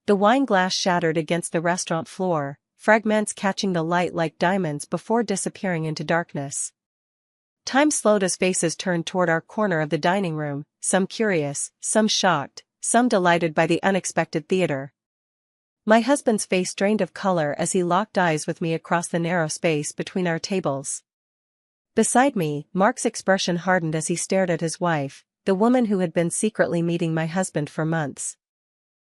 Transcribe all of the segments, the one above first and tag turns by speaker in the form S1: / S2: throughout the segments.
S1: The wine glass shattered against the restaurant floor, fragments catching the light like diamonds before disappearing into darkness. Time slowed as faces turned toward our corner of the dining room, some curious, some shocked, some delighted by the unexpected theater. My husband's face drained of color as he locked eyes with me across the narrow space between our tables. Beside me, Mark's expression hardened as he stared at his wife, the woman who had been secretly meeting my husband for months.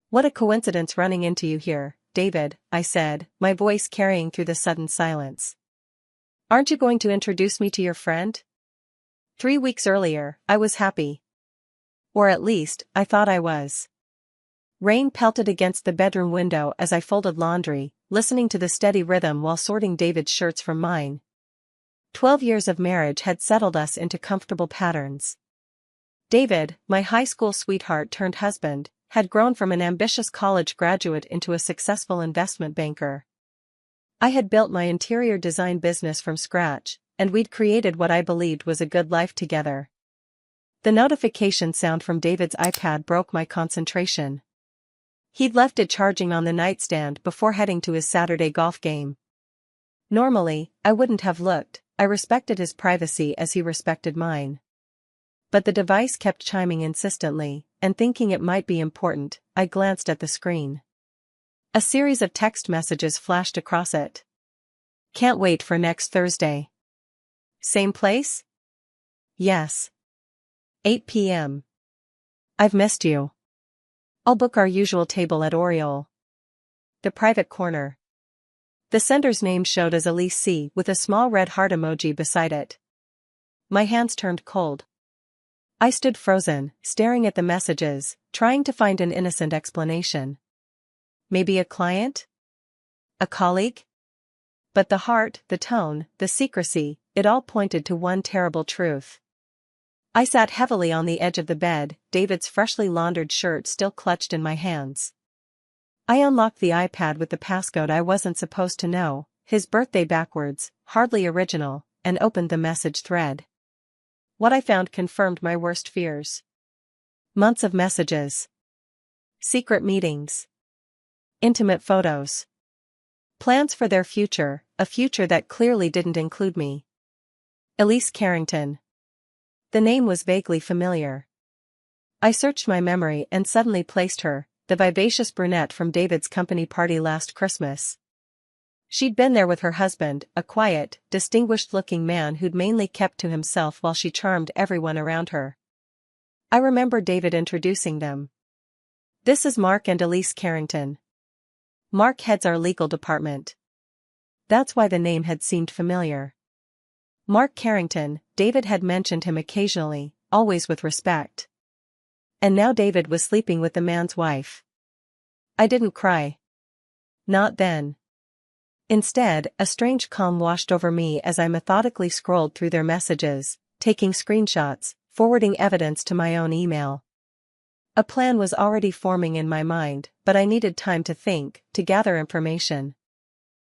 S1: "What a coincidence running into you here, David," I said, my voice carrying through the sudden silence. "Aren't you going to introduce me to your friend?" 3 weeks earlier, I was happy. Or at least, I thought I was. Rain pelted against the bedroom window as I folded laundry, listening to the steady rhythm while sorting David's shirts from mine. 12 years of marriage had settled us into comfortable patterns. David, my high school sweetheart turned husband, had grown from an ambitious college graduate into a successful investment banker. I had built my interior design business from scratch, and we'd created what I believed was a good life together. The notification sound from David's iPad broke my concentration. He'd left it charging on the nightstand before heading to his Saturday golf game. Normally, I wouldn't have looked. I respected his privacy as he respected mine. But the device kept chiming insistently, and thinking it might be important, I glanced at the screen. A series of text messages flashed across it. "Can't wait for next Thursday. Same place? Yes. 8 p.m. I've missed you. I'll book our usual table at Oriole. The private corner." The sender's name showed as Elise C. with a small red heart emoji beside it. My hands turned cold. I stood frozen, staring at the messages, trying to find an innocent explanation. Maybe a client? A colleague? But the heart, the tone, the secrecy, it all pointed to one terrible truth. I sat heavily on the edge of the bed, David's freshly laundered shirt still clutched in my hands. I unlocked the iPad with the passcode I wasn't supposed to know, his birthday backwards, hardly original, and opened the message thread. What I found confirmed my worst fears. Months of messages. Secret meetings. Intimate photos. Plans for their future, a future that clearly didn't include me. Elise Carrington. The name was vaguely familiar. I searched my memory and suddenly placed her, the vivacious brunette from David's company party last Christmas. She'd been there with her husband, a quiet, distinguished-looking man who'd mainly kept to himself while she charmed everyone around her. I remember David introducing them. "This is Mark and Elise Carrington. Mark heads our legal department." That's why the name had seemed familiar. Mark Carrington, David had mentioned him occasionally, always with respect. And now David was sleeping with the man's wife. I didn't cry. Not then. Instead, a strange calm washed over me as I methodically scrolled through their messages, taking screenshots, forwarding evidence to my own email. A plan was already forming in my mind, but I needed time to think, to gather information.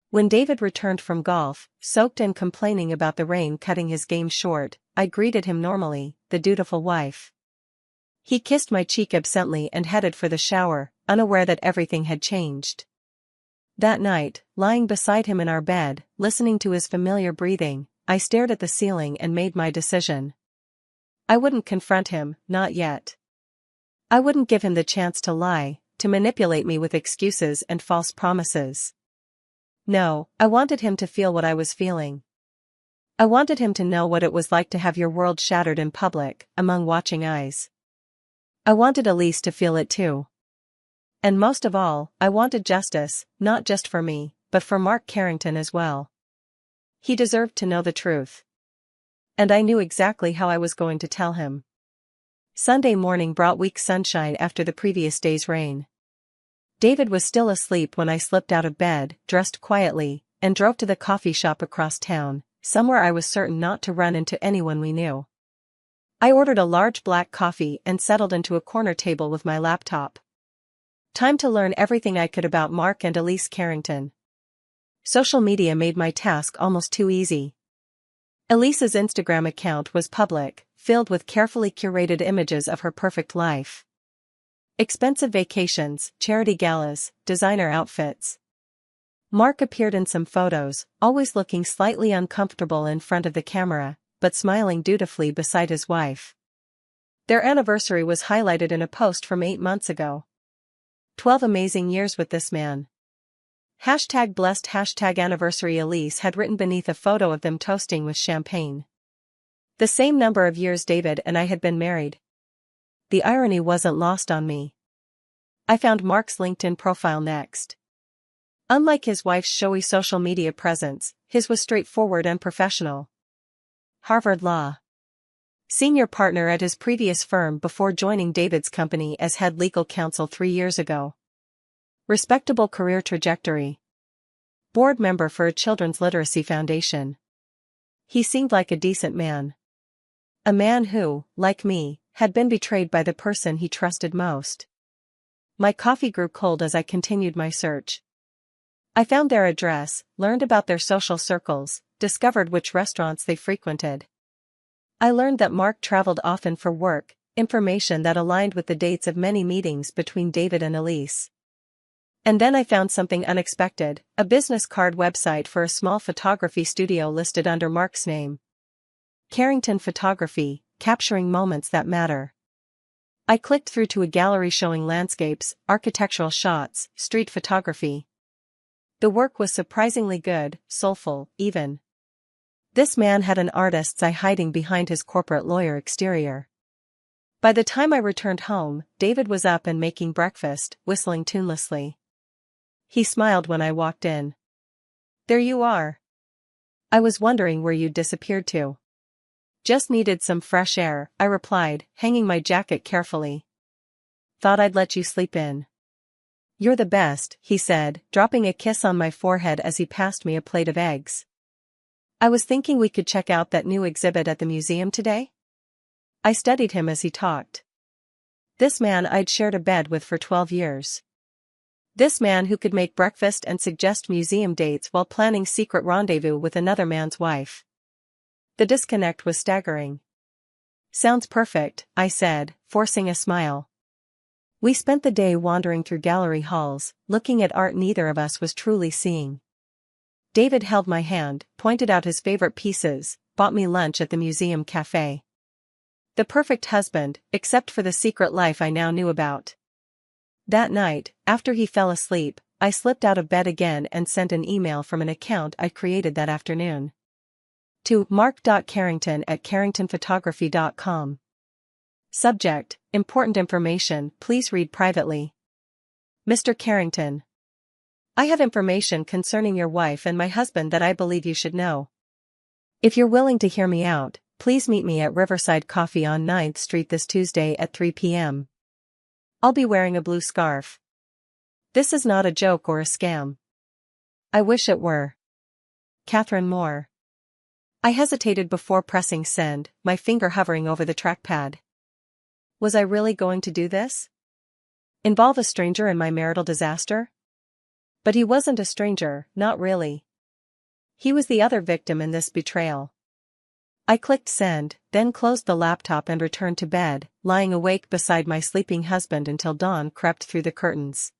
S1: When David returned from golf, soaked and complaining about the rain cutting his game short, I greeted him normally, the dutiful wife. He kissed my cheek absently and headed for the shower, unaware that everything had changed. That night, lying beside him in our bed, listening to his familiar breathing, I stared at the ceiling and made my decision. I wouldn't confront him, not yet. I wouldn't give him the chance to lie, to manipulate me with excuses and false promises. No, I wanted him to feel what I was feeling. I wanted him to know what it was like to have your world shattered in public, among watching eyes. I wanted Elise to feel it too. And most of all, I wanted justice, not just for me, but for Mark Carrington as well. He deserved to know the truth. And I knew exactly how I was going to tell him. Sunday morning brought weak sunshine after the previous day's rain. David was still asleep when I slipped out of bed, dressed quietly, and drove to the coffee shop across town, somewhere I was certain not to run into anyone we knew. I ordered a large black coffee and settled into a corner table with my laptop. Time to learn everything I could about Mark and Elise Carrington. Social media made my task almost too easy. Elise's Instagram account was public, filled with carefully curated images of her perfect life. Expensive vacations, charity galas, designer outfits. Mark appeared in some photos, always looking slightly uncomfortable in front of the camera, but smiling dutifully beside his wife. Their anniversary was highlighted in a post from 8 months ago. 12 amazing years with this man. #blessed #anniversary Elise had written beneath a photo of them toasting with champagne. The same number of years David and I had been married. The irony wasn't lost on me. I found Mark's LinkedIn profile next. Unlike his wife's showy social media presence, his was straightforward and professional. Harvard Law. Senior partner at his previous firm before joining David's company as head legal counsel 3 years ago. Respectable career trajectory. Board member for a children's literacy foundation. He seemed like a decent man. A man who, like me, had been betrayed by the person he trusted most. My coffee grew cold as I continued my search. I found their address, learned about their social circles, discovered which restaurants they frequented. I learned that Mark traveled often for work, information that aligned with the dates of many meetings between David and Elise. And then I found something unexpected, a business card website for a small photography studio listed under Mark's name. Carrington Photography, capturing moments that matter. I clicked through to a gallery showing landscapes, architectural shots, street photography. The work was surprisingly good, soulful, even. This man had an artist's eye hiding behind his corporate lawyer exterior. By the time I returned home, David was up and making breakfast, whistling tunelessly. He smiled when I walked in. "There you are. I was wondering where you'd disappeared to." "Just needed some fresh air," I replied, hanging my jacket carefully. "Thought I'd let you sleep in." "You're the best," he said, dropping a kiss on my forehead as he passed me a plate of eggs. "I was thinking we could check out that new exhibit at the museum today?" I studied him as he talked. This man I'd shared a bed with for 12 years. This man who could make breakfast and suggest museum dates while planning secret rendezvous with another man's wife. The disconnect was staggering. "Sounds perfect," I said, forcing a smile. We spent the day wandering through gallery halls, looking at art neither of us was truly seeing. David held my hand, pointed out his favorite pieces, bought me lunch at the museum cafe. The perfect husband, except for the secret life I now knew about. That night, after he fell asleep, I slipped out of bed again and sent an email from an account I created that afternoon. To mark.carrington@carringtonphotography.com. Subject: Important information, please read privately. Mr. Carrington. I have information concerning your wife and my husband that I believe you should know. If you're willing to hear me out, please meet me at Riverside Coffee on 9th Street this Tuesday at 3 p.m. I'll be wearing a blue scarf. This is not a joke or a scam. I wish it were. Catherine Moore. I hesitated before pressing send, my finger hovering over the trackpad. Was I really going to do this? Involve a stranger in my marital disaster? But he wasn't a stranger, not really. He was the other victim in this betrayal. I clicked send, then closed the laptop and returned to bed, lying awake beside my sleeping husband until dawn crept through the curtains.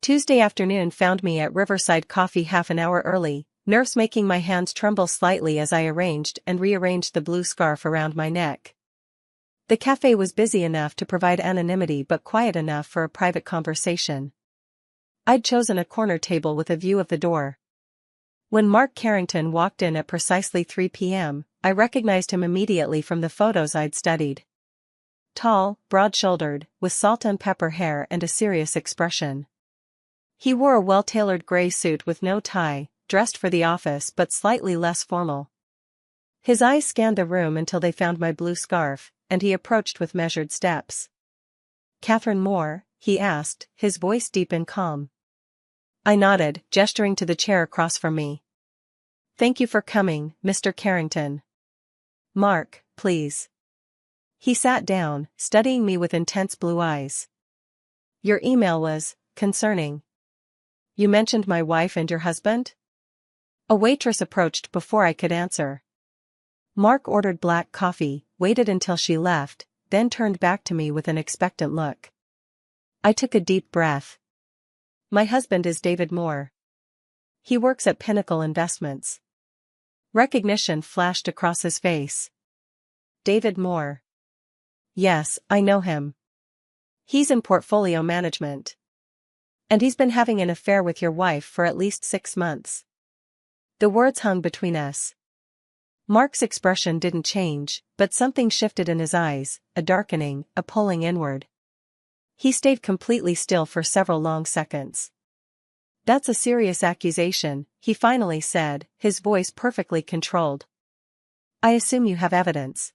S1: Tuesday afternoon found me at Riverside Coffee half an hour early, nerves making my hands tremble slightly as I arranged and rearranged the blue scarf around my neck. The cafe was busy enough to provide anonymity but quiet enough for a private conversation. I'd chosen a corner table with a view of the door. When Mark Carrington walked in at precisely 3 p.m., I recognized him immediately from the photos I'd studied. Tall, broad-shouldered, with salt and pepper hair and a serious expression. He wore a well-tailored gray suit with no tie, dressed for the office but slightly less formal. His eyes scanned the room until they found my blue scarf, and he approached with measured steps. "Catherine Moore?" he asked, his voice deep and calm. I nodded, gesturing to the chair across from me. "Thank you for coming, Mr. Carrington." "Mark, please." He sat down, studying me with intense blue eyes. "Your email was concerning. You mentioned my wife and your husband?" A waitress approached before I could answer. Mark ordered black coffee, waited until she left, then turned back to me with an expectant look. I took a deep breath. My husband is David Moore. He works at Pinnacle Investments. Recognition flashed across his face. David Moore. Yes, I know him. He's in portfolio management. And he's been having an affair with your wife for at least 6 months. The words hung between us. Mark's expression didn't change, but something shifted in his eyes, a darkening, a pulling inward. He stayed completely still for several long seconds. That's a serious accusation, he finally said, his voice perfectly controlled. I assume you have evidence.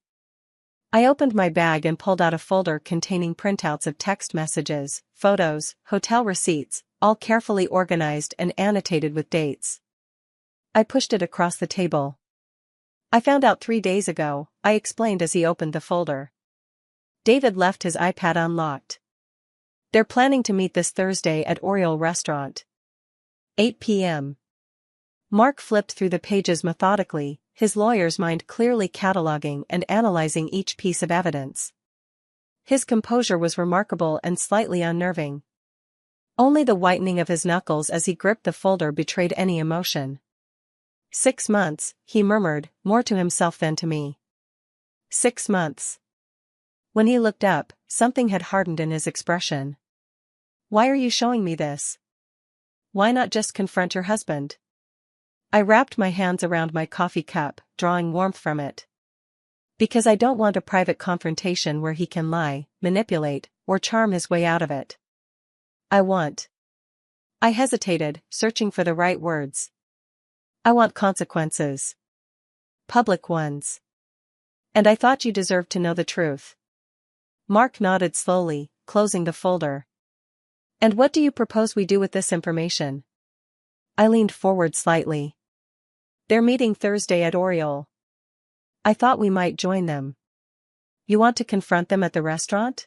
S1: I opened my bag and pulled out a folder containing printouts of text messages, photos, hotel receipts, all carefully organized and annotated with dates. I pushed it across the table. I found out 3 days ago, I explained as he opened the folder. David left his iPad unlocked. They're planning to meet this Thursday at Oriole Restaurant. 8 p.m. Mark flipped through the pages methodically, his lawyer's mind clearly cataloging and analyzing each piece of evidence. His composure was remarkable and slightly unnerving. Only the whitening of his knuckles as he gripped the folder betrayed any emotion. 6 months, he murmured, more to himself than to me. 6 months. When he looked up, something had hardened in his expression. Why are you showing me this? Why not just confront your husband? I wrapped my hands around my coffee cup, drawing warmth from it. Because I don't want a private confrontation where he can lie, manipulate, or charm his way out of it. I hesitated, searching for the right words. I want consequences. Public ones. And I thought you deserved to know the truth. Mark nodded slowly, closing the folder. And what do you propose we do with this information? I leaned forward slightly. They're meeting Thursday at Oriole. I thought we might join them. You want to confront them at the restaurant?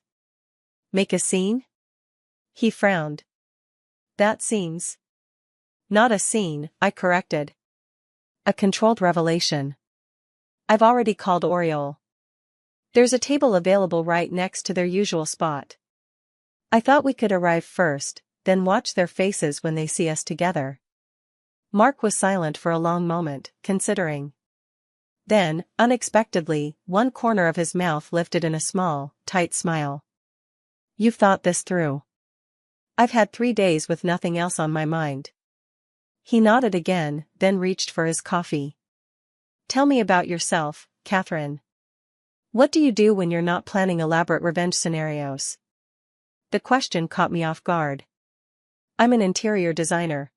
S1: Make a scene? He frowned. That seems. Not a scene, I corrected. A controlled revelation. I've already called Oriole. There's a table available right next to their usual spot. I thought we could arrive first, then watch their faces when they see us together. Mark was silent for a long moment, considering. Then, unexpectedly, one corner of his mouth lifted in a small, tight smile. You've thought this through. I've had 3 days with nothing else on my mind. He nodded again, then reached for his coffee. Tell me about yourself, Catherine. What do you do when you're not planning elaborate revenge scenarios? The question caught me off guard. I'm an interior designer.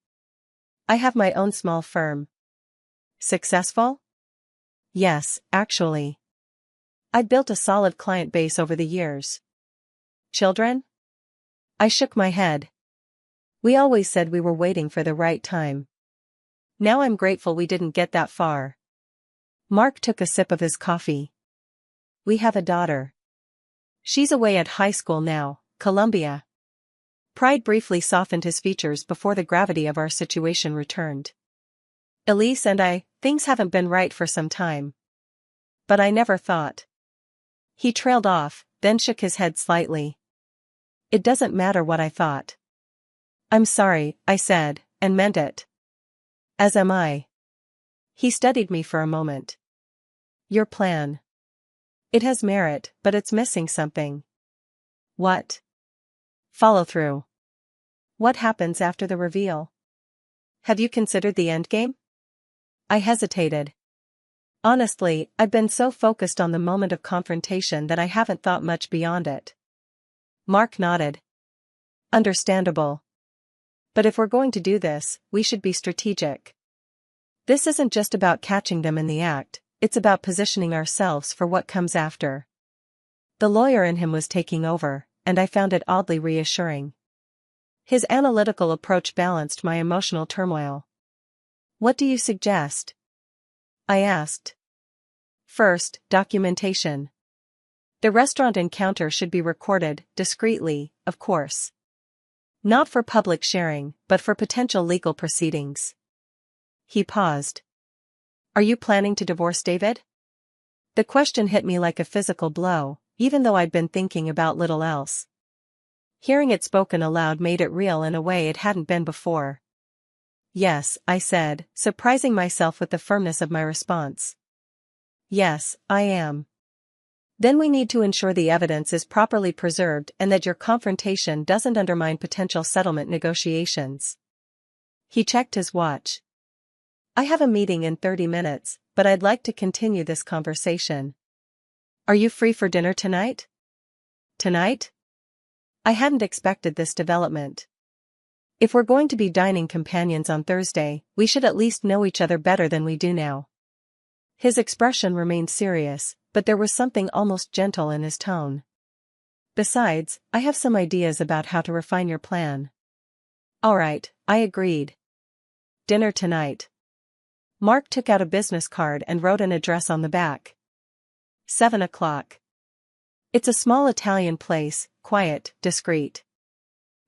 S1: I have my own small firm. Successful? Yes, actually. I built a solid client base over the years. Children? I shook my head. We always said we were waiting for the right time. Now I'm grateful we didn't get that far. Mark took a sip of his coffee. We have a daughter. She's away at high school now, Columbia. Pride briefly softened his features before the gravity of our situation returned. Elise and I, things haven't been right for some time. But I never thought. He trailed off, then shook his head slightly. It doesn't matter what I thought. I'm sorry, I said, and meant it. As am I. He studied me for a moment. Your plan. It has merit, but it's missing something. What? Follow through. What happens after the reveal? Have you considered the endgame? I hesitated. Honestly, I've been so focused on the moment of confrontation that I haven't thought much beyond it. Mark nodded. Understandable. But if we're going to do this, we should be strategic. This isn't just about catching them in the act, it's about positioning ourselves for what comes after. The lawyer in him was taking over, and I found it oddly reassuring. His analytical approach balanced my emotional turmoil. What do you suggest? I asked. First, documentation. The restaurant encounter should be recorded, discreetly, of course. Not for public sharing, but for potential legal proceedings. He paused. Are you planning to divorce David? The question hit me like a physical blow, even though I'd been thinking about little else. Hearing it spoken aloud made it real in a way it hadn't been before. Yes, I said, surprising myself with the firmness of my response. Yes, I am. Then we need to ensure the evidence is properly preserved and that your confrontation doesn't undermine potential settlement negotiations. He checked his watch. I have a meeting in 30 minutes, but I'd like to continue this conversation. Are you free for dinner tonight? Tonight? I hadn't expected this development. If we're going to be dining companions on Thursday, we should at least know each other better than we do now. His expression remained serious, but there was something almost gentle in his tone. Besides, I have some ideas about how to refine your plan. All right, I agreed. Dinner tonight. Mark took out a business card and wrote an address on the back. 7 o'clock. It's a small Italian place, quiet, discreet.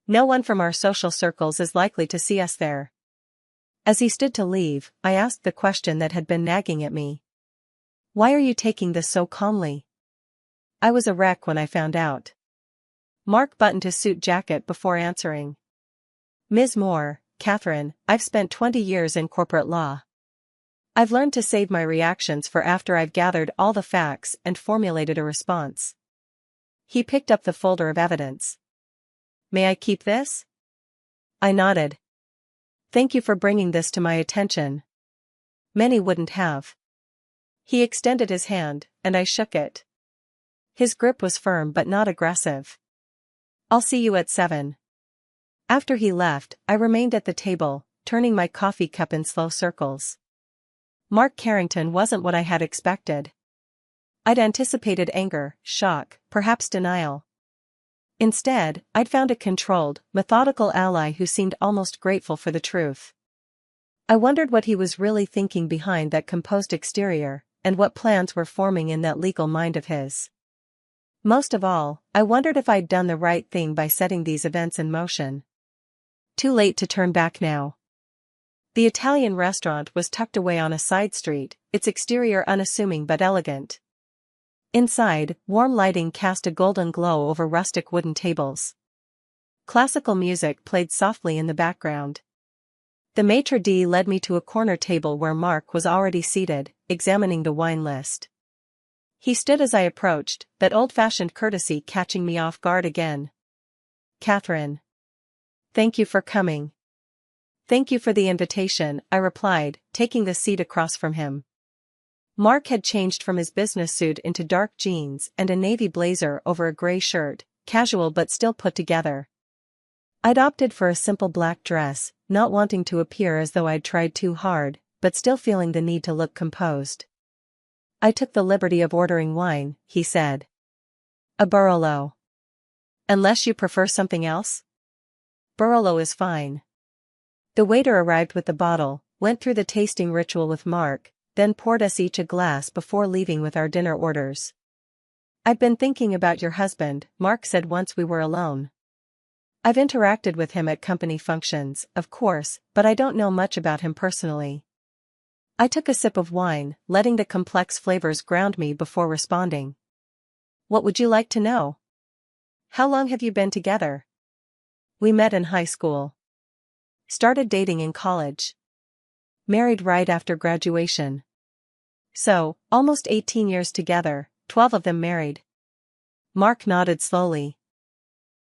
S1: No one from our social circles is likely to see us there. As he stood to leave, I asked the question that had been nagging at me. Why are you taking this so calmly? I was a wreck when I found out. Mark buttoned his suit jacket before answering. Ms. Moore, Catherine, I've spent 20 years in corporate law. I've learned to save my reactions for after I've gathered all the facts and formulated a response. He picked up the folder of evidence. May I keep this? I nodded. Thank you for bringing this to my attention. Many wouldn't have. He extended his hand, and I shook it. His grip was firm but not aggressive. I'll see you at 7. After he left, I remained at the table, turning my coffee cup in slow circles. Mark Carrington wasn't what I had expected. I'd anticipated anger, shock, perhaps denial. Instead, I'd found a controlled, methodical ally who seemed almost grateful for the truth. I wondered what he was really thinking behind that composed exterior, and what plans were forming in that legal mind of his. Most of all, I wondered if I'd done the right thing by setting these events in motion. Too late to turn back now. The Italian restaurant was tucked away on a side street, its exterior unassuming but elegant. Inside, warm lighting cast a golden glow over rustic wooden tables. Classical music played softly in the background. The maitre d' led me to a corner table where Mark was already seated, examining the wine list. He stood as I approached, that old-fashioned courtesy catching me off guard again. Catherine. Thank you for coming. Thank you for the invitation, I replied, taking the seat across from him. Mark had changed from his business suit into dark jeans and a navy blazer over a gray shirt, casual but still put together. I'd opted for a simple black dress, not wanting to appear as though I'd tried too hard, but still feeling the need to look composed. I took the liberty of ordering wine, he said. A Barolo. Unless you prefer something else? Barolo is fine. The waiter arrived with the bottle, went through the tasting ritual with Mark, then poured us each a glass before leaving with our dinner orders. I've been thinking about your husband, Mark said once we were alone. I've interacted with him at company functions, of course, but I don't know much about him personally. I took a sip of wine, letting the complex flavors ground me before responding. What would you like to know? How long have you been together? We met in high school. Started dating in college. Married right after graduation. So, almost 18 years together, 12 of them married. Mark nodded slowly.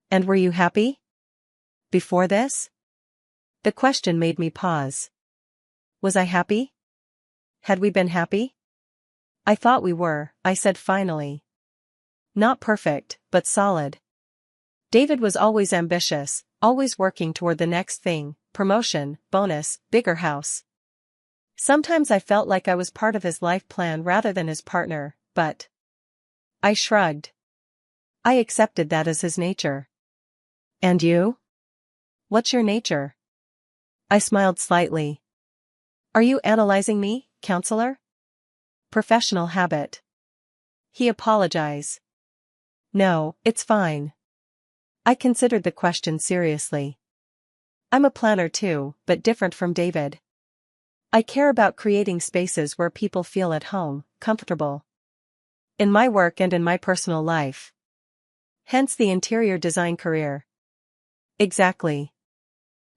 S1: And were you happy? Before this? The question made me pause. Was I happy? Had we been happy? I thought we were, I said finally. Not perfect, but solid. David was always ambitious, always working toward the next thing, promotion, bonus, bigger house. Sometimes I felt like I was part of his life plan rather than his partner, but I shrugged. I accepted that as his nature. And you? What's your nature? I smiled slightly. Are you analyzing me, counselor? Professional habit. He apologized. No, it's fine. I considered the question seriously. I'm a planner too, but different from David. I care about creating spaces where people feel at home, comfortable. In my work and in my personal life. Hence the interior design career. Exactly.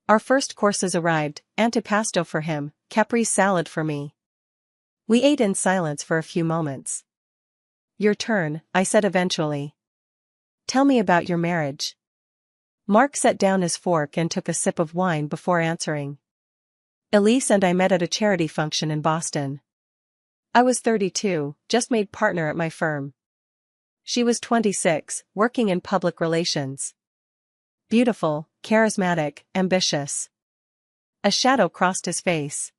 S1: Our first courses arrived, antipasto for him, caprese salad for me. We ate in silence for a few moments. Your turn, I said eventually. Tell me about your marriage. Mark set down his fork and took a sip of wine before answering. Elise and I met at a charity function in Boston. I was 32, just made partner at my firm. She was 26, working in public relations. Beautiful, charismatic, ambitious. A shadow crossed his face.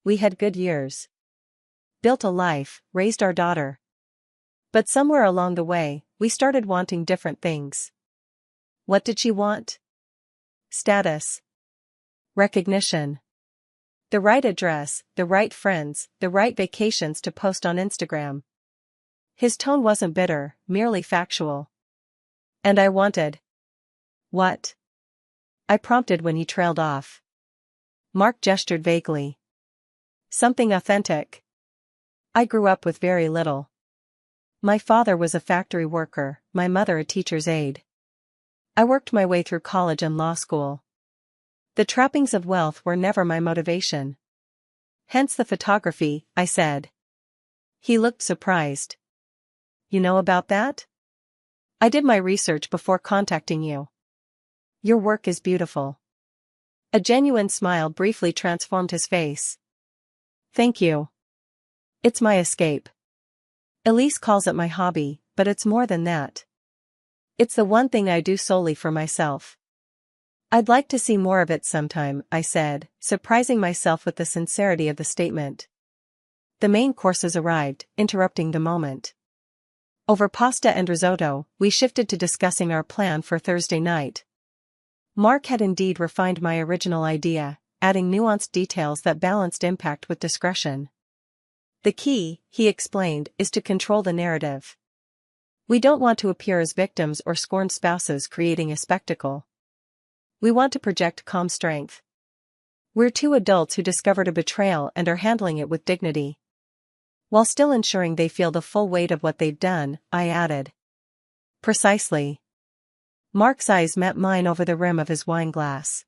S1: We had good years. Built a life, raised our daughter. But somewhere along the way, we started wanting different things. What did she want? Status. Recognition. The right address, the right friends, the right vacations to post on Instagram. His tone wasn't bitter, merely factual. And I wanted. What? I prompted when he trailed off. Mark gestured vaguely. Something authentic. I grew up with very little. My father was a factory worker, my mother a teacher's aide. I worked my way through college and law school. The trappings of wealth were never my motivation. Hence the photography, I said. He looked surprised. You know about that? I did my research before contacting you. Your work is beautiful. A genuine smile briefly transformed his face. Thank you. It's my escape. Elise calls it my hobby, but it's more than that. It's the one thing I do solely for myself. I'd like to see more of it sometime, I said, surprising myself with the sincerity of the statement. The main courses arrived, interrupting the moment. Over pasta and risotto, we shifted to discussing our plan for Thursday night. Mark had indeed refined my original idea, adding nuanced details that balanced impact with discretion. The key, he explained, is to control the narrative. We don't want to appear as victims or scorned spouses creating a spectacle. We want to project calm strength. We're two adults who discovered a betrayal and are handling it with dignity. While still ensuring they feel the full weight of what they've done, I added. Precisely. Mark's eyes met mine over the rim of his wine glass.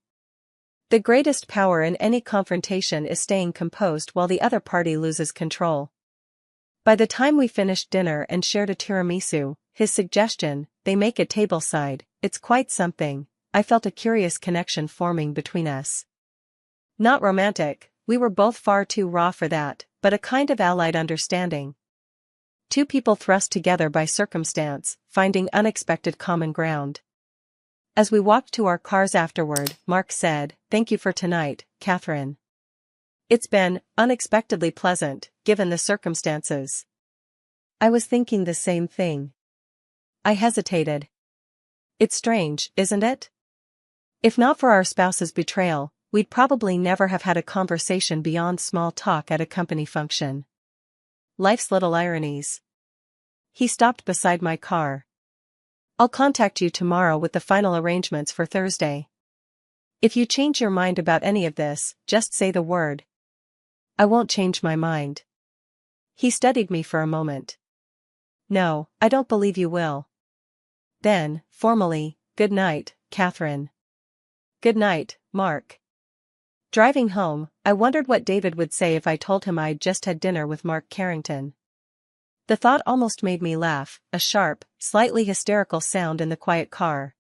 S1: The greatest power in any confrontation is staying composed while the other party loses control. By the time we finished dinner and shared a tiramisu, his suggestion, they make it tableside, it's quite something, I felt a curious connection forming between us. Not romantic, we were both far too raw for that, but a kind of allied understanding. Two people thrust together by circumstance, finding unexpected common ground. As we walked to our cars afterward, Mark said, "Thank you for tonight, Catherine. It's been unexpectedly pleasant, given the circumstances." I was thinking the same thing. I hesitated. It's strange, isn't it? If not for our spouse's betrayal, we'd probably never have had a conversation beyond small talk at a company function. Life's little ironies. He stopped beside my car. I'll contact you tomorrow with the final arrangements for Thursday. If you change your mind about any of this, just say the word. I won't change my mind. He studied me for a moment. No, I don't believe you will. Then, formally, good night, Catherine. Good night, Mark. Driving home, I wondered what David would say if I told him I'd just had dinner with Mark Carrington. The thought almost made me laugh, a sharp, slightly hysterical sound in the quiet car.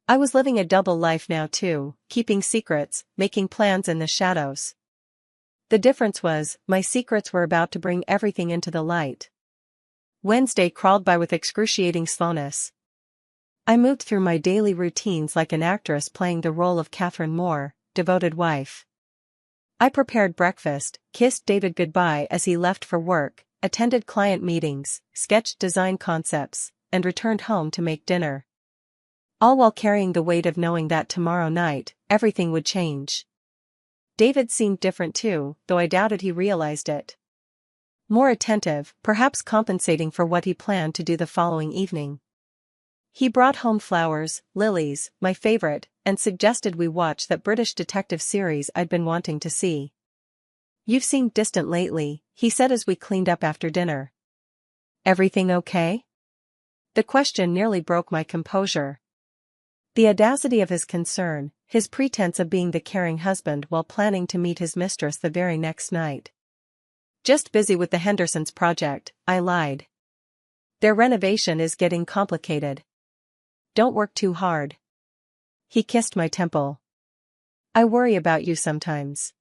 S1: I was living a double life now too, keeping secrets, making plans in the shadows. The difference was, my secrets were about to bring everything into the light. Wednesday crawled by with excruciating slowness. I moved through my daily routines like an actress playing the role of Catherine Moore, devoted wife. I prepared breakfast, kissed David goodbye as he left for work, attended client meetings, sketched design concepts, and returned home to make dinner. All while carrying the weight of knowing that tomorrow night, everything would change. David seemed different too, though I doubted he realized it. More attentive, perhaps compensating for what he planned to do the following evening. He brought home flowers, lilies, my favorite, and suggested we watch that British detective series I'd been wanting to see. You've seemed distant lately, he said as we cleaned up after dinner. Everything okay? The question nearly broke my composure. The audacity of his concern, his pretense of being the caring husband while planning to meet his mistress the very next night. Just busy with the Hendersons' project, I lied. Their renovation is getting complicated. Don't work too hard. He kissed my temple. I worry about you sometimes.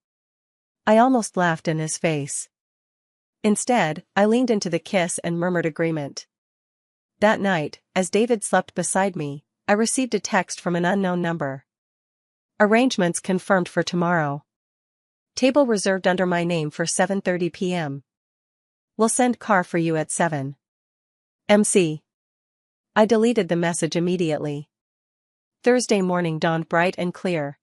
S1: I almost laughed in his face. Instead, I leaned into the kiss and murmured agreement. That night, as David slept beside me, I received a text from an unknown number. Arrangements confirmed for tomorrow. Table reserved under my name for 7:30 p.m. We'll send car for you at 7. MC. I deleted the message immediately. Thursday morning dawned bright and clear.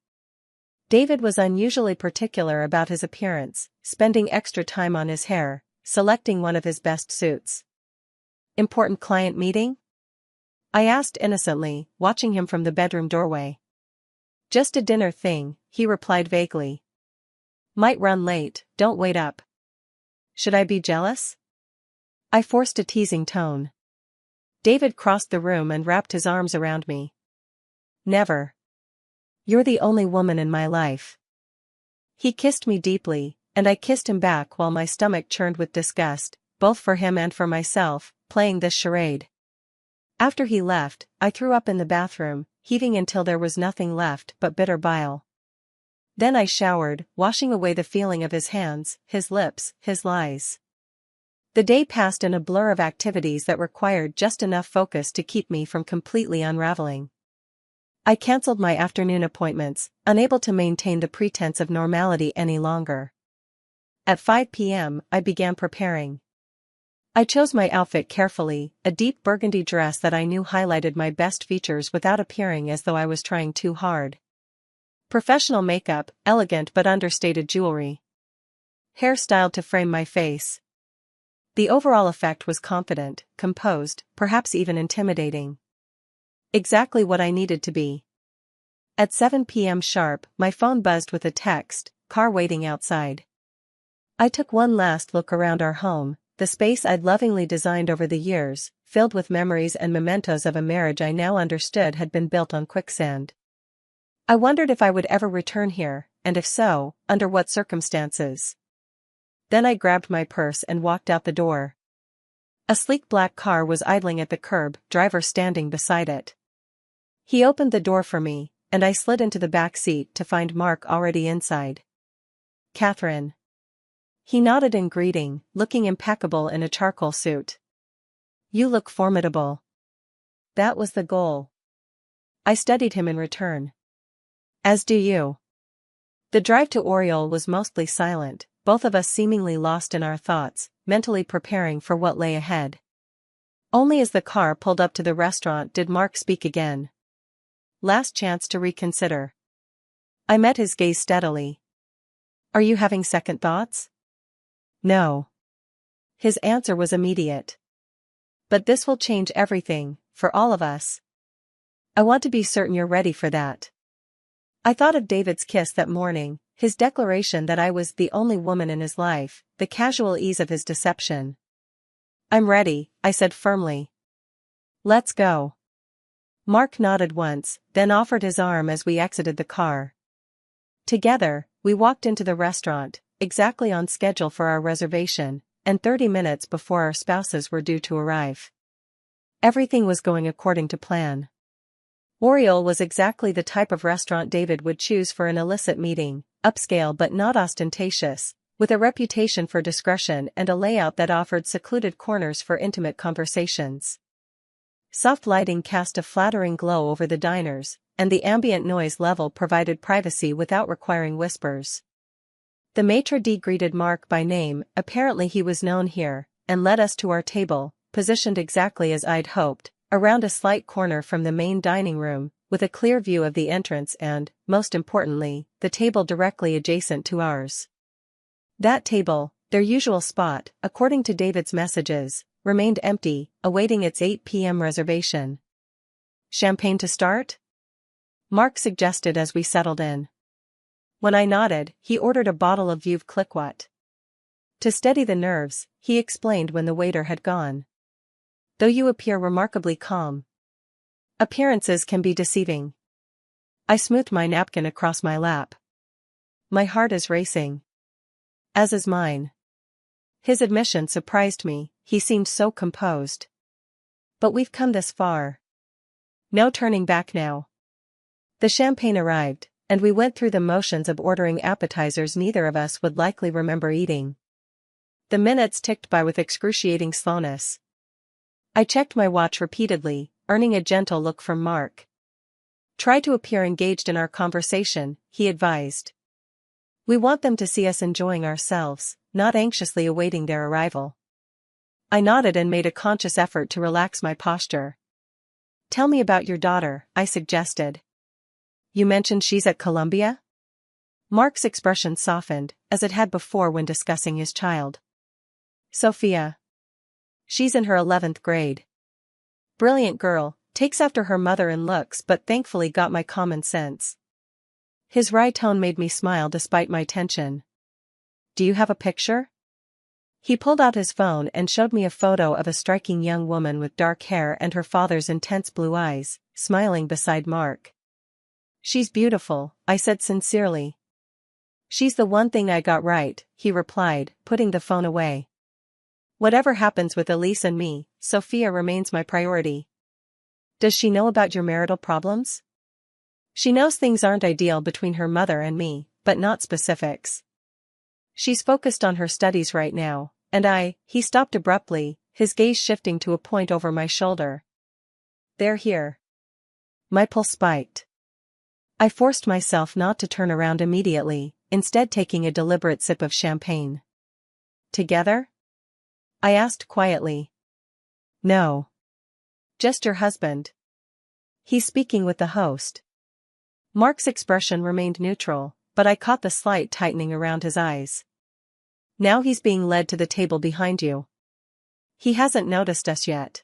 S1: David was unusually particular about his appearance, spending extra time on his hair, selecting one of his best suits. Important client meeting? I asked innocently, watching him from the bedroom doorway. Just a dinner thing, he replied vaguely. Might run late, don't wait up. Should I be jealous? I forced a teasing tone. David crossed the room and wrapped his arms around me. Never. You're the only woman in my life. He kissed me deeply, and I kissed him back while my stomach churned with disgust, both for him and for myself, playing this charade. After he left, I threw up in the bathroom, heaving until there was nothing left but bitter bile. Then I showered, washing away the feeling of his hands, his lips, his lies. The day passed in a blur of activities that required just enough focus to keep me from completely unraveling. I cancelled my afternoon appointments, unable to maintain the pretense of normality any longer. At 5 p.m., I began preparing. I chose my outfit carefully, a deep burgundy dress that I knew highlighted my best features without appearing as though I was trying too hard. Professional makeup, elegant but understated jewelry. Hair styled to frame my face. The overall effect was confident, composed, perhaps even intimidating. Exactly what I needed to be. At 7 p.m. sharp, my phone buzzed with a text, car waiting outside. I took one last look around our home, the space I'd lovingly designed over the years, filled with memories and mementos of a marriage I now understood had been built on quicksand. I wondered if I would ever return here, and if so, under what circumstances. Then I grabbed my purse and walked out the door. A sleek black car was idling at the curb, driver standing beside it. He opened the door for me, and I slid into the back seat to find Mark already inside. Catherine. He nodded in greeting, looking impeccable in a charcoal suit. You look formidable. That was the goal. I studied him in return. As do you. The drive to Oriole was mostly silent, both of us seemingly lost in our thoughts, mentally preparing for what lay ahead. Only as the car pulled up to the restaurant did Mark speak again. Last chance to reconsider. I met his gaze steadily. Are you having second thoughts? No. His answer was immediate. But this will change everything, for all of us. I want to be certain you're ready for that. I thought of David's kiss that morning, his declaration that I was the only woman in his life, the casual ease of his deception. I'm ready, I said firmly. Let's go. Mark nodded once, then offered his arm as we exited the car. Together, we walked into the restaurant, exactly on schedule for our reservation, and 30 minutes before our spouses were due to arrive. Everything was going according to plan. Oriole was exactly the type of restaurant David would choose for an illicit meeting, upscale but not ostentatious, with a reputation for discretion and a layout that offered secluded corners for intimate conversations. Soft lighting cast a flattering glow over the diners, and the ambient noise level provided privacy without requiring whispers. The maitre d' greeted Mark by name, apparently he was known here, and led us to our table, positioned exactly as I'd hoped, around a slight corner from the main dining room, with a clear view of the entrance and, most importantly, the table directly adjacent to ours. That table, their usual spot, according to David's messages, remained empty, awaiting its 8 p.m. reservation. Champagne to start? Mark suggested as we settled in. When I nodded, he ordered a bottle of Veuve Clicquot. To steady the nerves, he explained when the waiter had gone. Though you appear remarkably calm. Appearances can be deceiving. I smoothed my napkin across my lap. My heart is racing. As is mine. His admission surprised me, he seemed so composed. But we've come this far. No turning back now. The champagne arrived, and we went through the motions of ordering appetizers neither of us would likely remember eating. The minutes ticked by with excruciating slowness. I checked my watch repeatedly, earning a gentle look from Mark. Try to appear engaged in our conversation, he advised. We want them to see us enjoying ourselves, not anxiously awaiting their arrival. I nodded and made a conscious effort to relax my posture. Tell me about your daughter, I suggested. You mentioned she's at Columbia? Mark's expression softened, as it had before when discussing his child. Sophia. She's in her 11th grade. Brilliant girl, takes after her mother in looks but thankfully got my common sense. His wry tone made me smile despite my tension. Do you have a picture? He pulled out his phone and showed me a photo of a striking young woman with dark hair and her father's intense blue eyes, smiling beside Mark. She's beautiful, I said sincerely. She's the one thing I got right, he replied, putting the phone away. Whatever happens with Elise and me, Sophia remains my priority. Does she know about your marital problems? She knows things aren't ideal between her mother and me, but not specifics. She's focused on her studies right now, and he stopped abruptly, his gaze shifting to a point over my shoulder. They're here. My pulse spiked. I forced myself not to turn around immediately, instead taking a deliberate sip of champagne. Together? I asked quietly. No. Just your husband. He's speaking with the host. Mark's expression remained neutral, but I caught the slight tightening around his eyes. Now he's being led to the table behind you. He hasn't noticed us yet.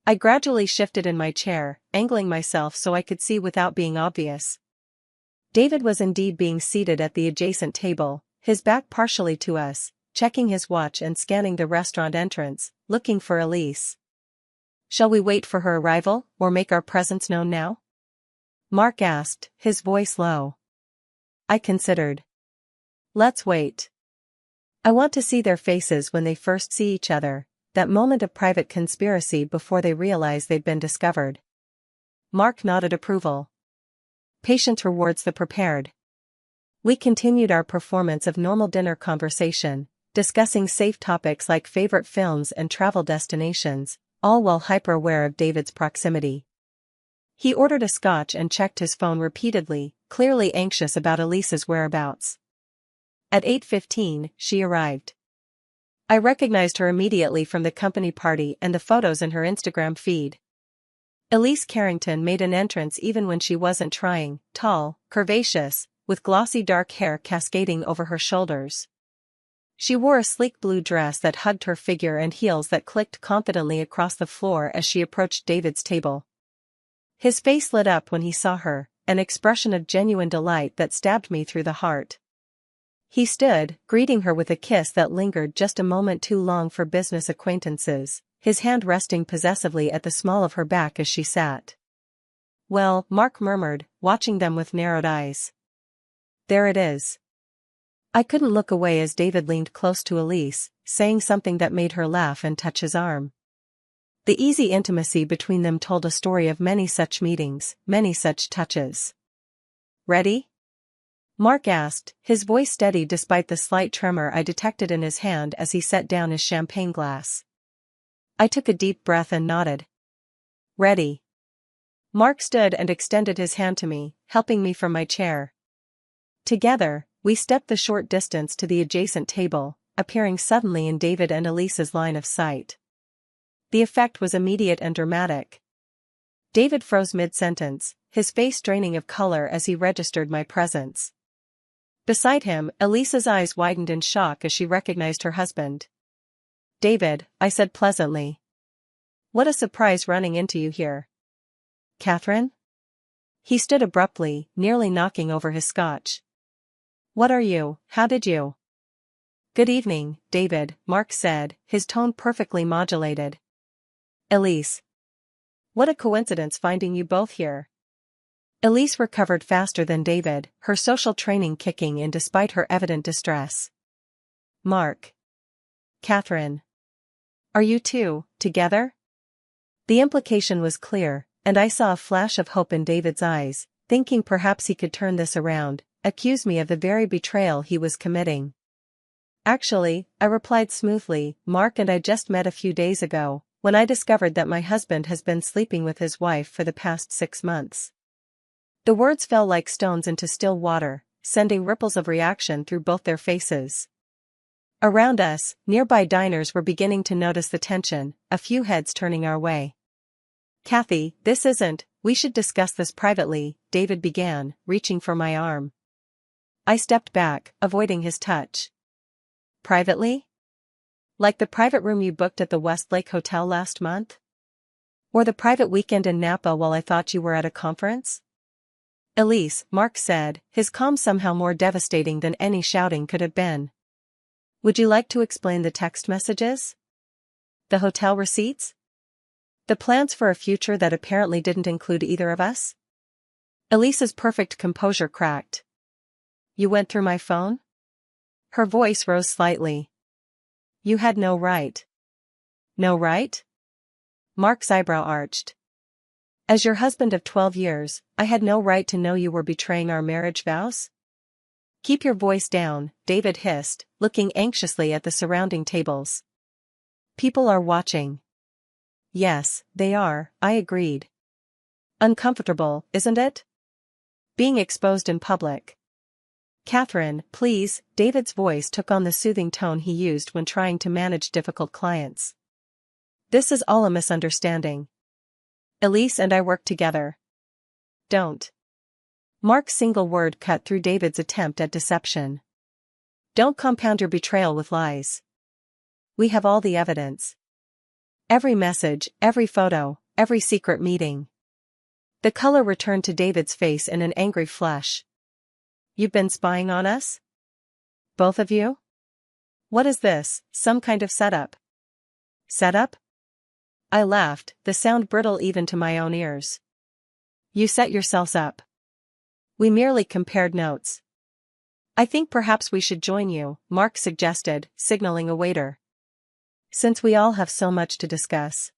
S1: I gradually shifted in my chair, angling myself so I could see without being obvious. David was indeed being seated at the adjacent table, his back partially to us, checking his watch and scanning the restaurant entrance, looking for Elise. Shall we wait for her arrival, or make our presence known now? Mark asked, his voice low. I considered. Let's wait. I want to see their faces when they first see each other, that moment of private conspiracy before they realize they've been discovered. Mark nodded approval. Patience rewards the prepared. We continued our performance of normal dinner conversation, discussing safe topics like favorite films and travel destinations, all while hyper-aware of David's proximity. He ordered a scotch and checked his phone repeatedly, clearly anxious about Elise's whereabouts. At 8:15, she arrived. I recognized her immediately from the company party and the photos in her Instagram feed. Elise Carrington made an entrance even when she wasn't trying, tall, curvaceous, with glossy dark hair cascading over her shoulders. She wore a sleek blue dress that hugged her figure and heels that clicked confidently across the floor as she approached David's table. His face lit up when he saw her, an expression of genuine delight that stabbed me through the heart. He stood, greeting her with a kiss that lingered just a moment too long for business acquaintances, his hand resting possessively at the small of her back as she sat. Well, Mark murmured, watching them with narrowed eyes. There it is. I couldn't look away as David leaned close to Elise, saying something that made her laugh and touch his arm. The easy intimacy between them told a story of many such meetings, many such touches. Ready? Mark asked, his voice steady despite the slight tremor I detected in his hand as he set down his champagne glass. I took a deep breath and nodded. Ready. Mark stood and extended his hand to me, helping me from my chair. Together, we stepped the short distance to the adjacent table, appearing suddenly in David and Elise's line of sight. The effect was immediate and dramatic. David froze mid-sentence, his face draining of color as he registered my presence. Beside him, Elise's eyes widened in shock as she recognized her husband. David, I said pleasantly. What a surprise running into you here. Catherine? He stood abruptly, nearly knocking over his scotch. What are you, how did you? Good evening, David, Mark said, his tone perfectly modulated. Elise. What a coincidence finding you both here. Elise recovered faster than David, her social training kicking in despite her evident distress. Mark. Catherine. Are you two, together? The implication was clear, and I saw a flash of hope in David's eyes, thinking perhaps he could turn this around, accuse me of the very betrayal he was committing. Actually, I replied smoothly, Mark and I just met a few days ago, when I discovered that my husband has been sleeping with his wife for the past 6 months. The words fell like stones into still water, sending ripples of reaction through both their faces. Around us, nearby diners were beginning to notice the tension, a few heads turning our way. Kathy, this isn't, we should discuss this privately, David began, reaching for my arm. I stepped back, avoiding his touch. Privately? Like the private room you booked at the Westlake Hotel last month? Or the private weekend in Napa while I thought you were at a conference? Elise, Mark said, his calm somehow more devastating than any shouting could have been. Would you like to explain the text messages? The hotel receipts? The plans for a future that apparently didn't include either of us? Elise's perfect composure cracked. You went through my phone? Her voice rose slightly. You had no right. No right? Mark's eyebrow arched. As your husband of 12 years, I had no right to know you were betraying our marriage vows? Keep your voice down, David hissed, looking anxiously at the surrounding tables. People are watching. Yes, they are, I agreed. Uncomfortable, isn't it? Being exposed in public. Catherine, please, David's voice took on the soothing tone he used when trying to manage difficult clients. This is all a misunderstanding. Elise and I work together. Don't. Mark's single word cut through David's attempt at deception. Don't compound your betrayal with lies. We have all the evidence. Every message, every photo, every secret meeting. The color returned to David's face in an angry flush. You've been spying on us? Both of you? What is this, some kind of setup? Setup? I laughed, the sound brittle even to my own ears. You set yourselves up. We merely compared notes. I think perhaps we should join you, Mark suggested, signaling a waiter. Since we all have so much to discuss.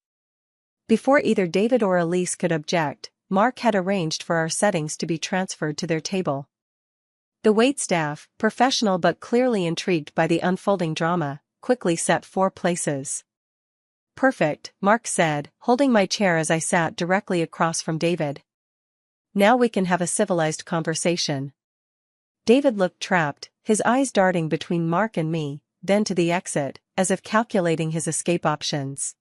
S1: Before either David or Elise could object, Mark had arranged for our settings to be transferred to their table. The waitstaff, professional but clearly intrigued by the unfolding drama, quickly set 4 places. Perfect, Mark said, holding my chair as I sat directly across from David. Now we can have a civilized conversation. David looked trapped, his eyes darting between Mark and me, then to the exit, as if calculating his escape options.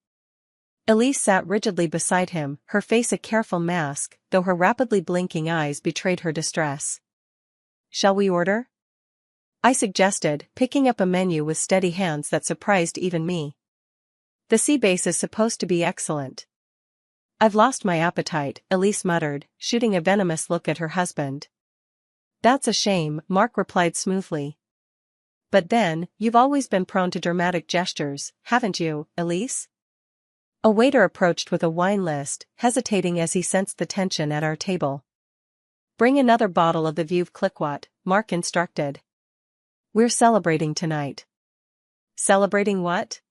S1: Elise sat rigidly beside him, her face a careful mask, though her rapidly blinking eyes betrayed her distress. Shall we order? I suggested, picking up a menu with steady hands that surprised even me. The sea base is supposed to be excellent. I've lost my appetite, Elise muttered, shooting a venomous look at her husband. That's a shame, Mark replied smoothly. But then, you've always been prone to dramatic gestures, haven't you, Elise? A waiter approached with a wine list, hesitating as he sensed the tension at our table. Bring another bottle of the Veuve Clicquot, Mark instructed. We're celebrating tonight. Celebrating what?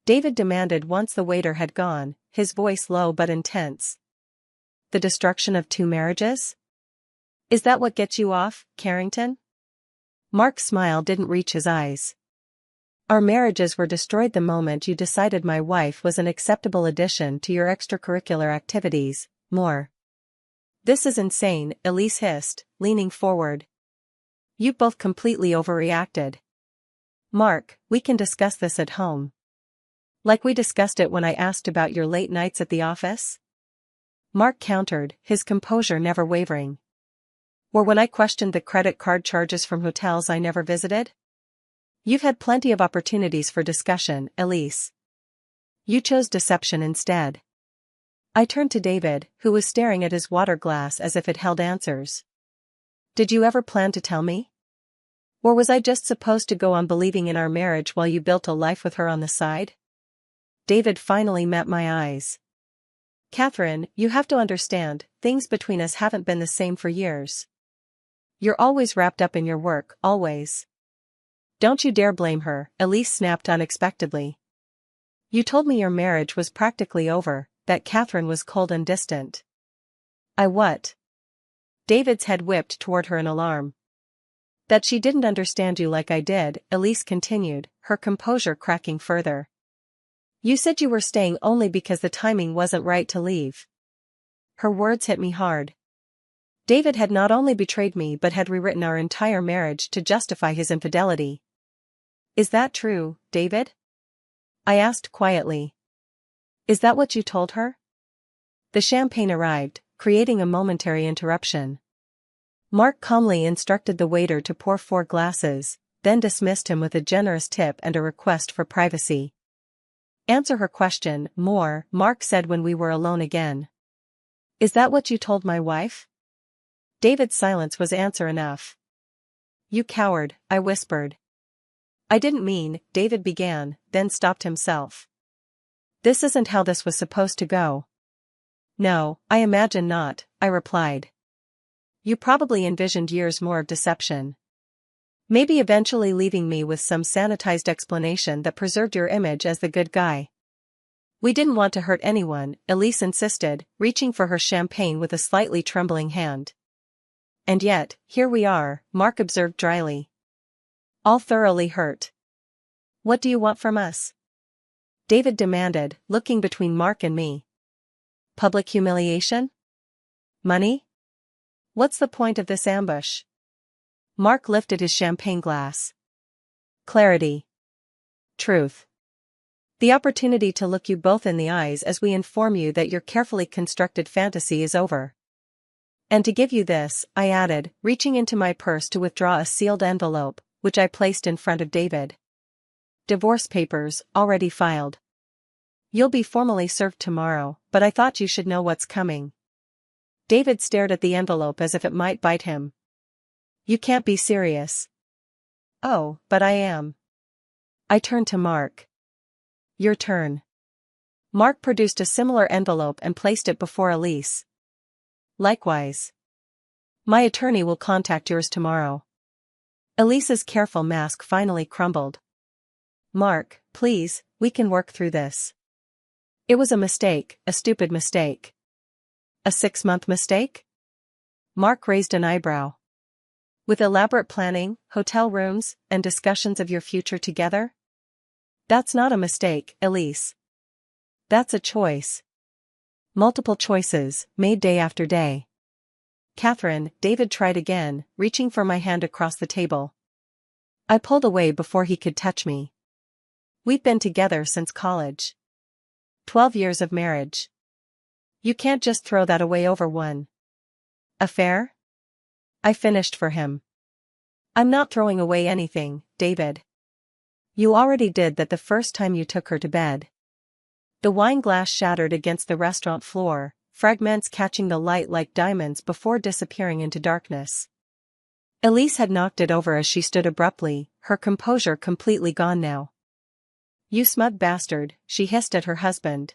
S1: David demanded once the waiter had gone, his voice low but intense. The destruction of 2 marriages? Is that what gets you off, Carrington? Mark's smile didn't reach his eyes. Our marriages were destroyed the moment you decided my wife was an acceptable addition to your extracurricular activities, more. This is insane, Elise hissed, leaning forward. You both completely overreacted. Mark, we can discuss this at home. Like we discussed it when I asked about your late nights at the office? Mark countered, his composure never wavering. Or when I questioned the credit card charges from hotels I never visited? You've had plenty of opportunities for discussion, Elise. You chose deception instead. I turned to David, who was staring at his water glass as if it held answers. Did you ever plan to tell me? Or was I just supposed to go on believing in our marriage while you built a life with her on the side? David finally met my eyes. Catherine, you have to understand, things between us haven't been the same for years. You're always wrapped up in your work, always. Don't you dare blame her, Elise snapped unexpectedly. You told me your marriage was practically over, that Catherine was cold and distant. I what? David's head whipped toward her in alarm. That she didn't understand you like I did, Elise continued, her composure cracking further. You said you were staying only because the timing wasn't right to leave. Her words hit me hard. David had not only betrayed me but had rewritten our entire marriage to justify his infidelity. Is that true, David? I asked quietly. Is that what you told her? The champagne arrived, creating a momentary interruption. Mark calmly instructed the waiter to pour 4 glasses, then dismissed him with a generous tip and a request for privacy. Answer her question, more, Mark said when we were alone again. Is that what you told my wife? David's silence was answer enough. You coward, I whispered. I didn't mean, David began, then stopped himself. This isn't how this was supposed to go. No, I imagine not, I replied. You probably envisioned years more of deception. Maybe eventually leaving me with some sanitized explanation that preserved your image as the good guy. We didn't want to hurt anyone, Elise insisted, reaching for her champagne with a slightly trembling hand. And yet, here we are, Mark observed dryly. All thoroughly hurt. What do you want from us? David demanded, looking between Mark and me. Public humiliation? Money? What's the point of this ambush? Mark lifted his champagne glass. Clarity. Truth. The opportunity to look you both in the eyes as we inform you that your carefully constructed fantasy is over. And to give you this, I added, reaching into my purse to withdraw a sealed envelope, which I placed in front of David. Divorce papers, already filed. You'll be formally served tomorrow, but I thought you should know what's coming. David stared at the envelope as if it might bite him. You can't be serious. Oh, but I am. I turned to Mark. Your turn. Mark produced a similar envelope and placed it before Elise. Likewise. My attorney will contact yours tomorrow. Elise's careful mask finally crumbled. Mark, please, we can work through this. It was a mistake, a stupid mistake. A 6-month mistake? Mark raised an eyebrow. With elaborate planning, hotel rooms, and discussions of your future together? That's not a mistake, Elise. That's a choice. Multiple choices, made day after day. Catherine, David tried again, reaching for my hand across the table. I pulled away before he could touch me. We've been together since college. 12 years of marriage. You can't just throw that away over one affair? I finished for him. I'm not throwing away anything, David. You already did that the first time you took her to bed. The wine glass shattered against the restaurant floor, fragments catching the light like diamonds before disappearing into darkness. Elise had knocked it over as she stood abruptly, her composure completely gone now. You smug bastard, she hissed at her husband.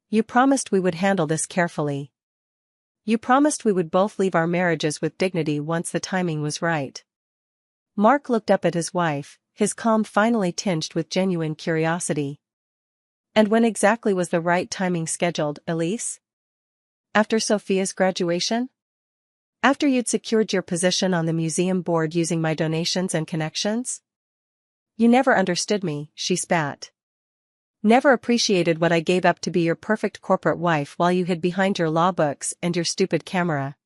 S1: You promised we would handle this carefully. You promised we would both leave our marriages with dignity once the timing was right. Mark looked up at his wife, his calm finally tinged with genuine curiosity. And when exactly was the right timing scheduled, Elise? After Sophia's graduation? After you'd secured your position on the museum board using my donations and connections? You never understood me, she spat. Never appreciated what I gave up to be your perfect corporate wife while you hid behind your law books and your stupid camera.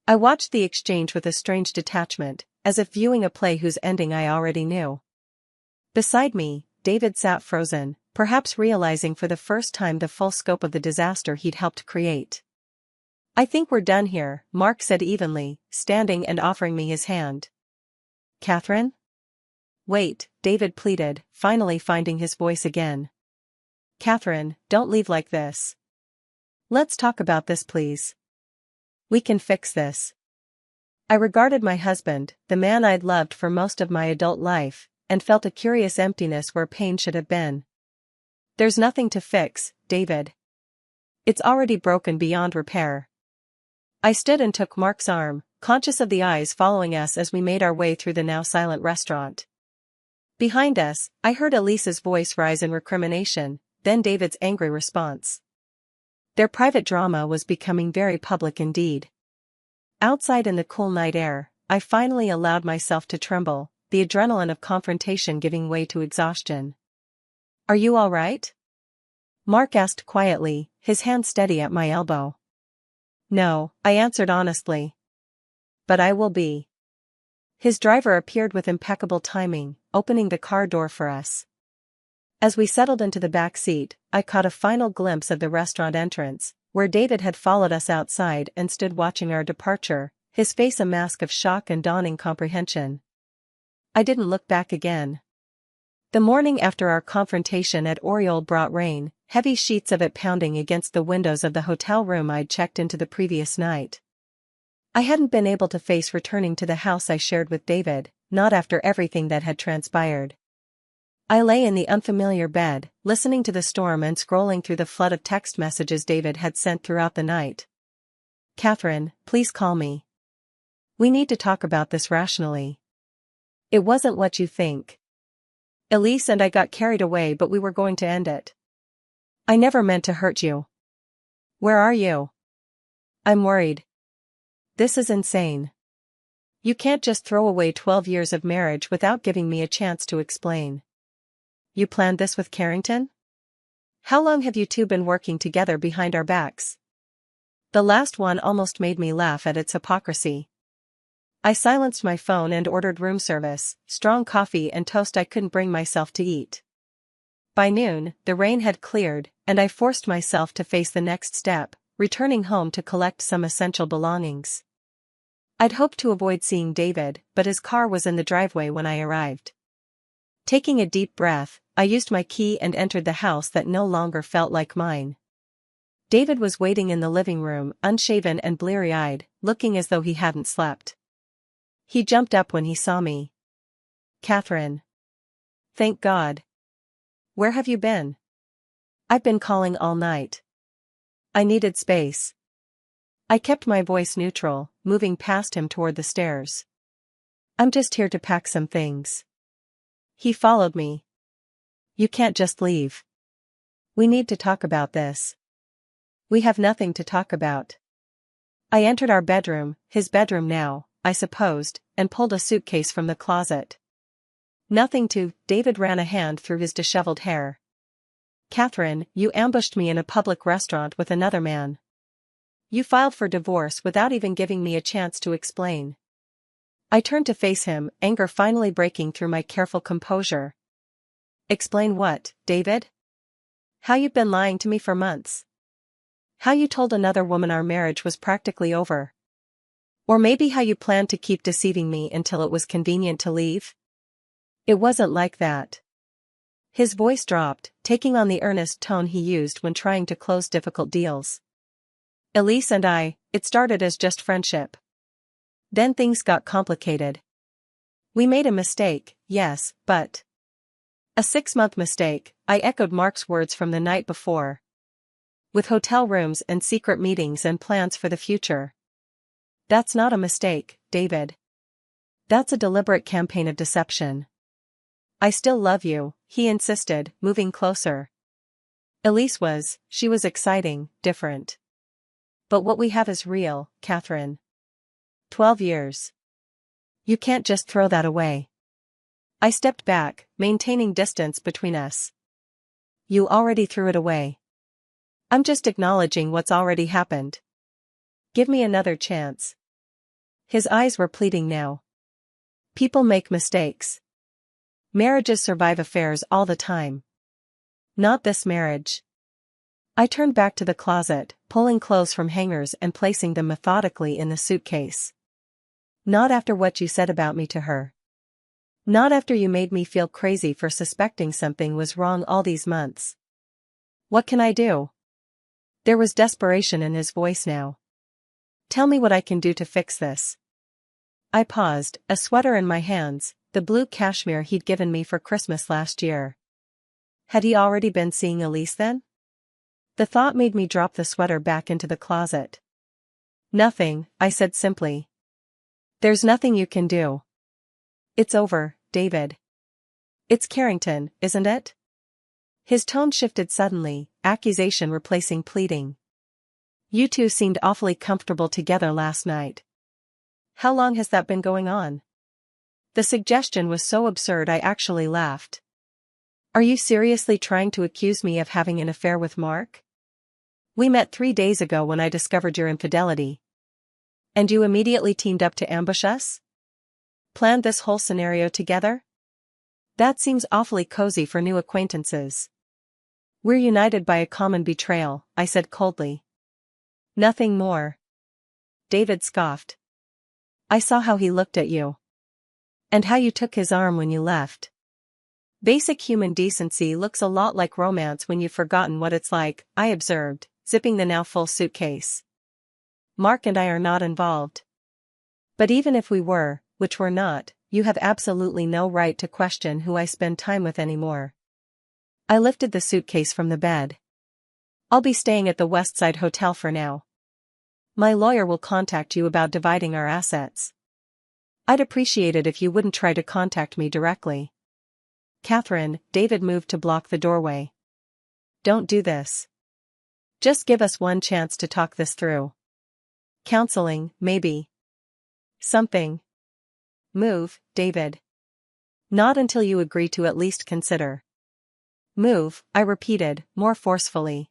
S1: I watched the exchange with a strange detachment, as if viewing a play whose ending I already knew. Beside me, David sat frozen, perhaps realizing for the first time the full scope of the disaster he'd helped create. I think we're done here, Mark said evenly, standing and offering me his hand. Catherine? Wait, David pleaded, finally finding his voice again. Catherine, don't leave like this. Let's talk about this, please. We can fix this. I regarded my husband, the man I'd loved for most of my adult life, and felt a curious emptiness where pain should have been. There's nothing to fix, David. It's already broken beyond repair. I stood and took Mark's arm, conscious of the eyes following us as we made our way through the now silent restaurant. Behind us, I heard Elise's voice rise in recrimination, then David's angry response. Their private drama was becoming very public indeed. Outside in the cool night air, I finally allowed myself to tremble, the adrenaline of confrontation giving way to exhaustion. "Are you all right?" Mark asked quietly, his hand steady at my elbow. "No," I answered honestly. "But I will be." His driver appeared with impeccable timing, opening the car door for us. As we settled into the back seat, I caught a final glimpse of the restaurant entrance, where David had followed us outside and stood watching our departure, his face a mask of shock and dawning comprehension. I didn't look back again. The morning after our confrontation at Oriole brought rain, heavy sheets of it pounding against the windows of the hotel room I'd checked into the previous night. I hadn't been able to face returning to the house I shared with David, not after everything that had transpired. I lay in the unfamiliar bed, listening to the storm and scrolling through the flood of text messages David had sent throughout the night. "Catherine, please call me. We need to talk about this rationally. It wasn't what you think. Elise and I got carried away, but we were going to end it. I never meant to hurt you. Where are you? I'm worried. This is insane. You can't just throw away 12 years of marriage without giving me a chance to explain. You planned this with Carrington? How long have you two been working together behind our backs?" The last one almost made me laugh at its hypocrisy. I silenced my phone and ordered room service, strong coffee and toast I couldn't bring myself to eat. By noon, the rain had cleared, and I forced myself to face the next step, returning home to collect some essential belongings. I'd hoped to avoid seeing David, but his car was in the driveway when I arrived. Taking a deep breath, I used my key and entered the house that no longer felt like mine. David was waiting in the living room, unshaven and bleary-eyed, looking as though he hadn't slept. He jumped up when he saw me. "Catherine. Thank God. Where have you been?" "I've been calling all night. I needed space." I kept my voice neutral, moving past him toward the stairs. "I'm just here to pack some things." He followed me. "You can't just leave. We need to talk about this." "We have nothing to talk about." I entered our bedroom, his bedroom now, I supposed, and pulled a suitcase from the closet. "Nothing to," David ran a hand through his disheveled hair. "Catherine, you ambushed me in a public restaurant with another man. You filed for divorce without even giving me a chance to explain." I turned to face him, anger finally breaking through my careful composure. "Explain what, David? How you've been lying to me for months? How you told another woman our marriage was practically over? Or maybe how you planned to keep deceiving me until it was convenient to leave?" "It wasn't like that." His voice dropped, taking on the earnest tone he used when trying to close difficult deals. "Elise and I, it started as just friendship. Then things got complicated. We made a mistake, yes, but—" "A 6-month mistake," I echoed Mark's words from the night before. "With hotel rooms and secret meetings and plans for the future." "That's not a mistake, David. That's a deliberate campaign of deception." "I still love you," he insisted, moving closer. Elise she was exciting, different. But what we have is real, Catherine. 12 years. You can't just throw that away. I stepped back, maintaining distance between us. You already threw it away. I'm just acknowledging what's already happened. Give me another chance. His eyes were pleading now. People make mistakes. Marriages survive affairs all the time. Not this marriage. I turned back to the closet, pulling clothes from hangers and placing them methodically in the suitcase. Not after what you said about me to her. Not after you made me feel crazy for suspecting something was wrong all these months. What can I do? There was desperation in his voice now. Tell me what I can do to fix this. I paused, a sweater in my hands, the blue cashmere he'd given me for Christmas last year. Had he already been seeing Elise then? The thought made me drop the sweater back into the closet. Nothing, I said simply. There's nothing you can do. It's over, David. It's Carrington, isn't it? His tone shifted suddenly, accusation replacing pleading. You two seemed awfully comfortable together last night. How long has that been going on? The suggestion was so absurd I actually laughed. Are you seriously trying to accuse me of having an affair with Mark? We met 3 days ago when I discovered your infidelity. And you immediately teamed up to ambush us? Planned this whole scenario together? That seems awfully cozy for new acquaintances. We're united by a common betrayal, I said coldly. Nothing more. David scoffed. I saw how he looked at you. And how you took his arm when you left. Basic human decency looks a lot like romance when you've forgotten what it's like, I observed, zipping the now full suitcase. Mark and I are not involved. But even if we were, which we're not, you have absolutely no right to question who I spend time with anymore. I lifted the suitcase from the bed. I'll be staying at the Westside Hotel for now. My lawyer will contact you about dividing our assets. I'd appreciate it if you wouldn't try to contact me directly. Catherine, David moved to block the doorway. Don't do this. Just give us one chance to talk this through. Counseling, maybe. Something. Move, David. Not until you agree to at least consider. Move, I repeated, more forcefully.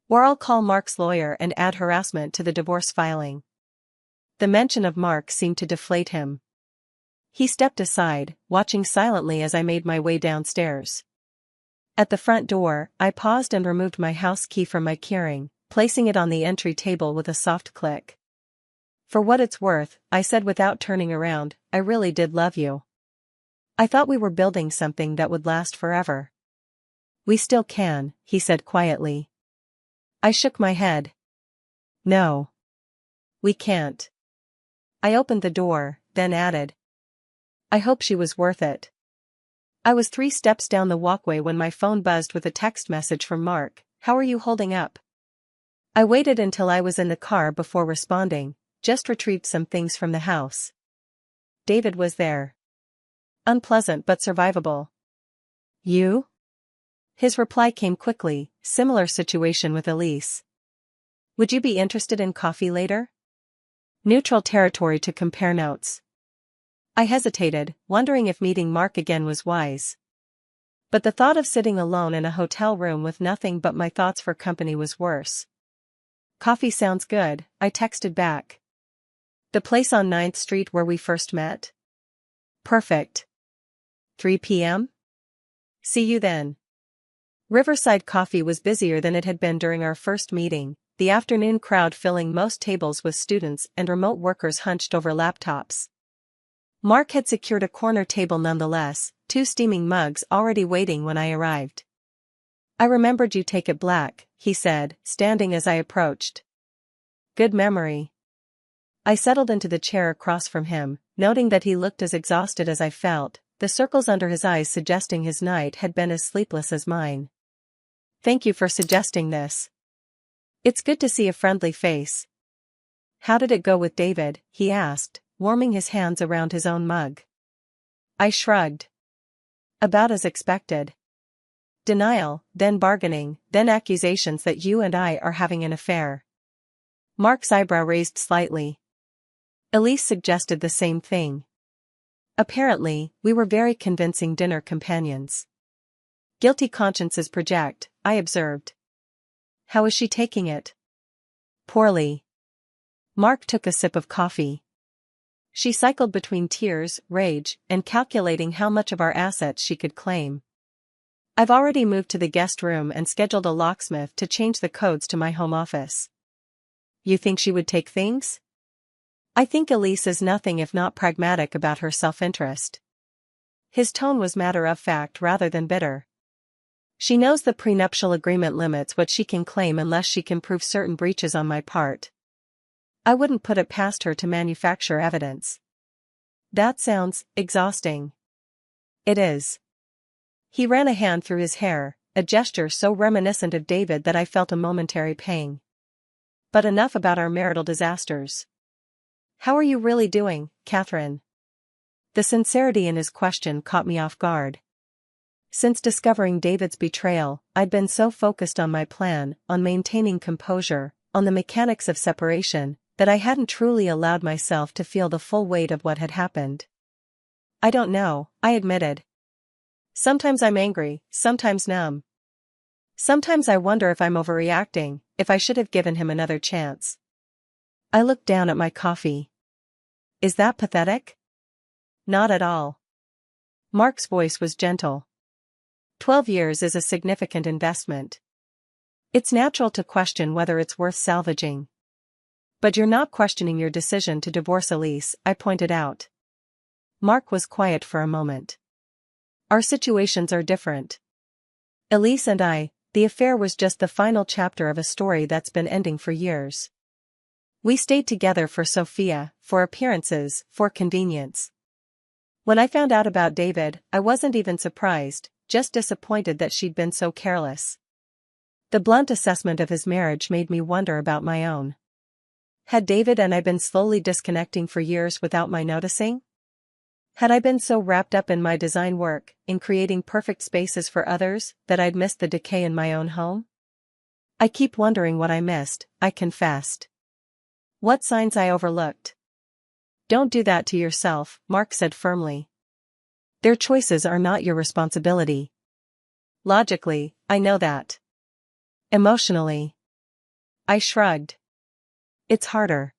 S1: Or I'll call Mark's lawyer and add harassment to the divorce filing. The mention of Mark seemed to deflate him. He stepped aside, watching silently as I made my way downstairs. At the front door, I paused and removed my house key from my keyring, placing it on the entry table with a soft click. For what it's worth, I said without turning around, I really did love you. I thought we were building something that would last forever. We still can, he said quietly. I shook my head. No. We can't. I opened the door, then added. I hope she was worth it. I was 3 steps down the walkway when my phone buzzed with a text message from Mark. How are you holding up? I waited until I was in the car before responding, just retrieved some things from the house. David was there. Unpleasant but survivable. You? His reply came quickly, similar situation with Elise. Would you be interested in coffee later? Neutral territory to compare notes. I hesitated, wondering if meeting Mark again was wise. But the thought of sitting alone in a hotel room with nothing but my thoughts for company was worse. Coffee sounds good, I texted back. The place on 9th Street where we first met? Perfect. 3 p.m.? See you then. Riverside Coffee was busier than it had been during our first meeting, the afternoon crowd filling most tables with students and remote workers hunched over laptops. Mark had secured a corner table nonetheless, 2 steaming mugs already waiting when I arrived. I remembered you take it black, he said, standing as I approached. Good memory. I settled into the chair across from him, noting that he looked as exhausted as I felt, the circles under his eyes suggesting his night had been as sleepless as mine. Thank you for suggesting this. It's good to see a friendly face. How did it go with David? He asked, warming his hands around his own mug. I shrugged. About as expected. Denial, then bargaining, then accusations that you and I are having an affair. Mark's eyebrow raised slightly. Elise suggested the same thing. Apparently, we were very convincing dinner companions. Guilty consciences project, I observed. How is she taking it? Poorly. Mark took a sip of coffee. She cycled between tears, rage, and calculating how much of our assets she could claim. I've already moved to the guest room and scheduled a locksmith to change the codes to my home office. You think she would take things? I think Elise is nothing if not pragmatic about her self-interest. His tone was matter-of-fact rather than bitter. She knows the prenuptial agreement limits what she can claim unless she can prove certain breaches on my part. I wouldn't put it past her to manufacture evidence. That sounds exhausting. It is. He ran a hand through his hair, a gesture so reminiscent of David that I felt a momentary pang. But enough about our marital disasters. How are you really doing, Catherine? The sincerity in his question caught me off guard. Since discovering David's betrayal, I'd been so focused on my plan, on maintaining composure, on the mechanics of separation, that I hadn't truly allowed myself to feel the full weight of what had happened. I don't know, I admitted. Sometimes I'm angry, sometimes numb. Sometimes I wonder if I'm overreacting, if I should have given him another chance. I looked down at my coffee. Is that pathetic? Not at all. Mark's voice was gentle. 12 years is a significant investment. It's natural to question whether it's worth salvaging. But you're not questioning your decision to divorce Elise, I pointed out. Mark was quiet for a moment. Our situations are different. Elise and I, the affair was just the final chapter of a story that's been ending for years. We stayed together for Sophia, for appearances, for convenience. When I found out about David, I wasn't even surprised, just disappointed that she'd been so careless. The blunt assessment of his marriage made me wonder about my own. Had David and I been slowly disconnecting for years without my noticing? Had I been so wrapped up in my design work, in creating perfect spaces for others, that I'd missed the decay in my own home? I keep wondering what I missed, I confessed. What signs I overlooked? Don't do that to yourself, Mark said firmly. Their choices are not your responsibility. Logically, I know that. Emotionally, I shrugged. It's harder.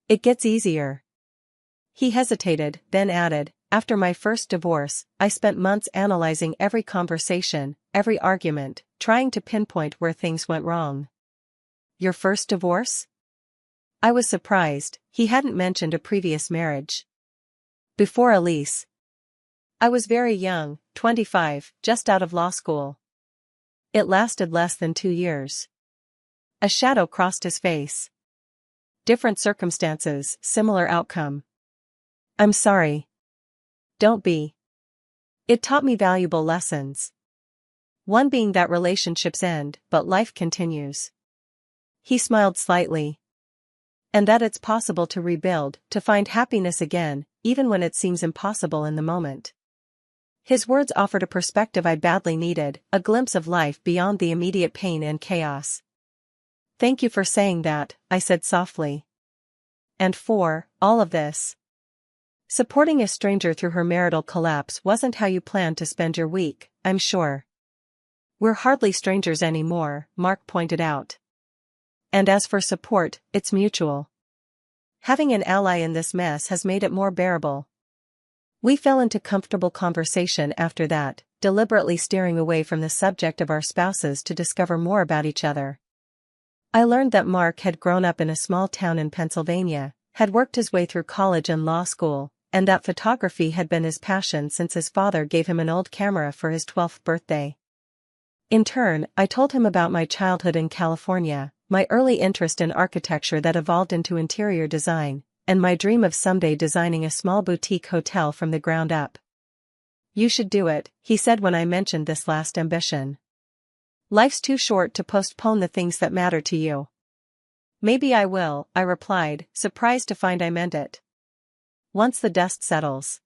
S1: It gets easier. He hesitated, then added, after my first divorce, I spent months analyzing every conversation, every argument, trying to pinpoint where things went wrong. Your first divorce? I was surprised, he hadn't mentioned a previous marriage. Before Elise. I was very young, 25, just out of law school. It lasted less than 2 years. A shadow crossed his face. Different circumstances, similar outcome. I'm sorry. Don't be. It taught me valuable lessons. One being that relationships end, but life continues. He smiled slightly. And that it's possible to rebuild, to find happiness again, even when it seems impossible in the moment. His words offered a perspective I badly needed, a glimpse of life beyond the immediate pain and chaos. Thank you for saying that, I said softly. And for all of this. Supporting a stranger through her marital collapse wasn't how you planned to spend your week, I'm sure. We're hardly strangers anymore, Mark pointed out. And as for support, it's mutual. Having an ally in this mess has made it more bearable. We fell into comfortable conversation after that, deliberately steering away from the subject of our spouses to discover more about each other. I learned that Mark had grown up in a small town in Pennsylvania, had worked his way through college and law school, and that photography had been his passion since his father gave him an old camera for his 12th birthday. In turn, I told him about my childhood in California, my early interest in architecture that evolved into interior design, and my dream of someday designing a small boutique hotel from the ground up. You should do it, he said when I mentioned this last ambition. Life's too short to postpone the things that matter to you. Maybe I will, I replied, surprised to find I meant it. Once the dust settles.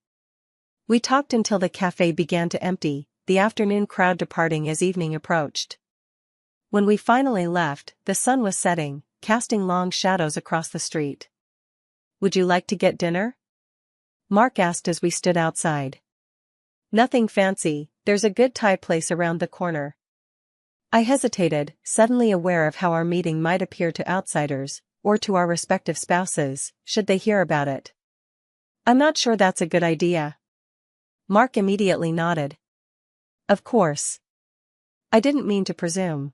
S1: We talked until the cafe began to empty, the afternoon crowd departing as evening approached. When we finally left, the sun was setting, casting long shadows across the street. Would you like to get dinner? Mark asked as we stood outside. Nothing fancy, there's a good Thai place around the corner. I hesitated, suddenly aware of how our meeting might appear to outsiders, or to our respective spouses, should they hear about it. I'm not sure that's a good idea. Mark immediately nodded. Of course. I didn't mean to presume.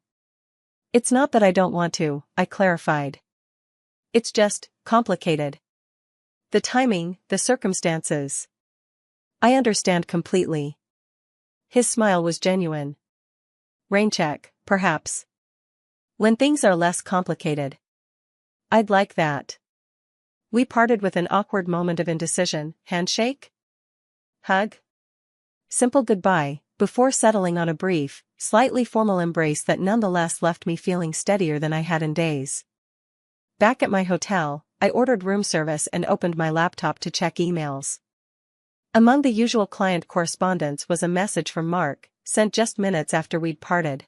S1: It's not that I don't want to, I clarified. It's just complicated. The timing, the circumstances. I understand completely. His smile was genuine. Rain check, perhaps. When things are less complicated. I'd like that. We parted with an awkward moment of indecision. Handshake? Hug? Simple goodbye, before settling on a brief, slightly formal embrace that nonetheless left me feeling steadier than I had in days. Back at my hotel, I ordered room service and opened my laptop to check emails. Among the usual client correspondence was a message from Mark, sent just minutes after we'd parted.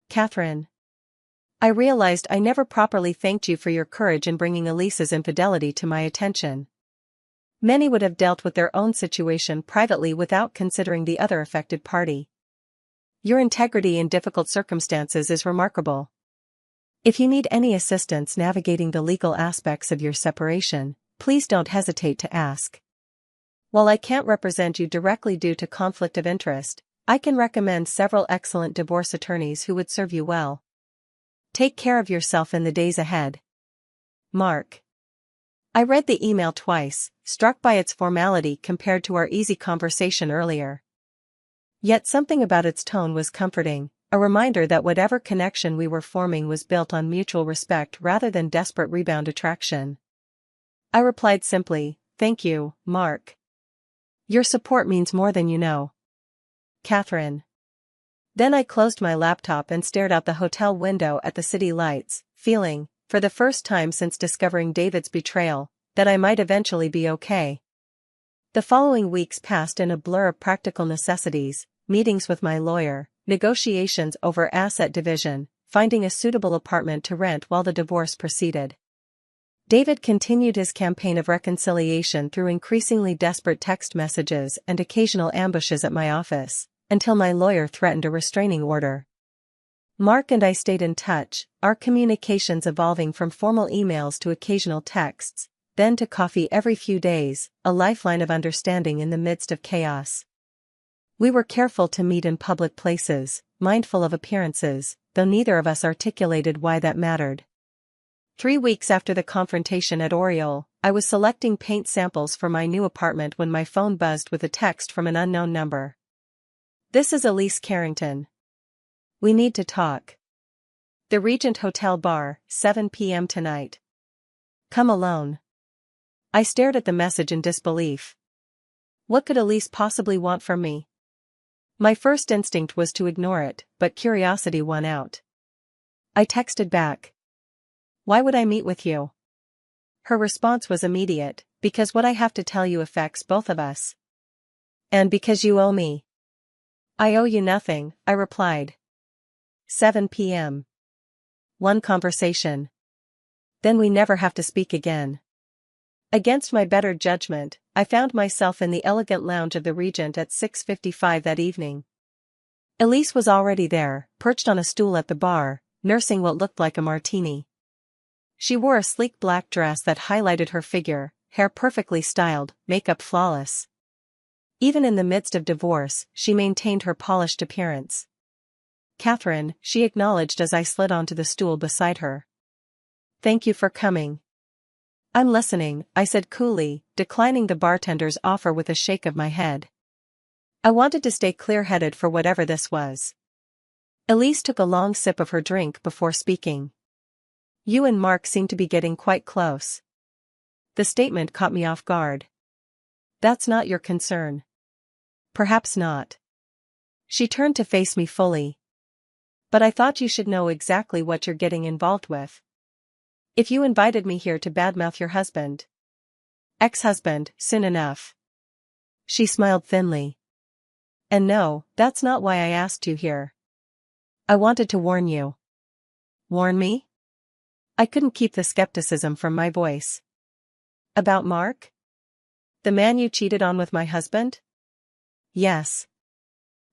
S1: Catherine. I realized I never properly thanked you for your courage in bringing Elise's infidelity to my attention. Many would have dealt with their own situation privately without considering the other affected party. Your integrity in difficult circumstances is remarkable. If you need any assistance navigating the legal aspects of your separation, please don't hesitate to ask. While I can't represent you directly due to conflict of interest, I can recommend several excellent divorce attorneys who would serve you well. Take care of yourself in the days ahead. Mark. I read the email twice, struck by its formality compared to our easy conversation earlier. Yet something about its tone was comforting, a reminder that whatever connection we were forming was built on mutual respect rather than desperate rebound attraction. I replied simply, "Thank you, Mark. Your support means more than you know. Catherine." Then I closed my laptop and stared out the hotel window at the city lights, feeling, for the first time since discovering David's betrayal, that I might eventually be okay. The following weeks passed in a blur of practical necessities, meetings with my lawyer, negotiations over asset division, finding a suitable apartment to rent while the divorce proceeded. David continued his campaign of reconciliation through increasingly desperate text messages and occasional ambushes at my office, until my lawyer threatened a restraining order. Mark and I stayed in touch, our communications evolving from formal emails to occasional texts, then to coffee every few days, a lifeline of understanding in the midst of chaos. We were careful to meet in public places, mindful of appearances, though neither of us articulated why that mattered. 3 weeks after the confrontation at Oriole, I was selecting paint samples for my new apartment when my phone buzzed with a text from an unknown number. "This is Elise Carrington. We need to talk. The Regent Hotel Bar, 7 p.m. tonight. Come alone." I stared at the message in disbelief. What could Elise possibly want from me? My first instinct was to ignore it, but curiosity won out. I texted back. "Why would I meet with you?" Her response was immediate, "Because what I have to tell you affects both of us. And because you owe me." "I owe you nothing," I replied. 7 p.m. One conversation. Then we never have to speak again. Against my better judgment, I found myself in the elegant lounge of the Regent at 6:55 that evening. Elise was already there, perched on a stool at the bar, nursing what looked like a martini. She wore a sleek black dress that highlighted her figure, hair perfectly styled, makeup flawless. Even in the midst of divorce, she maintained her polished appearance. "Catherine," she acknowledged as I slid onto the stool beside her. "Thank you for coming." "I'm listening," I said coolly, declining the bartender's offer with a shake of my head. I wanted to stay clear-headed for whatever this was. Elise took a long sip of her drink before speaking. "You and Mark seem to be getting quite close." The statement caught me off guard. "That's not your concern." "Perhaps not." She turned to face me fully. "But I thought you should know exactly what you're getting involved with. If you invited me here to badmouth your husband, ex-husband, soon enough." She smiled thinly. "And no, that's not why I asked you here. I wanted to warn you." "Warn me?" I couldn't keep the skepticism from my voice. "About Mark? The man you cheated on with my husband?" "Yes."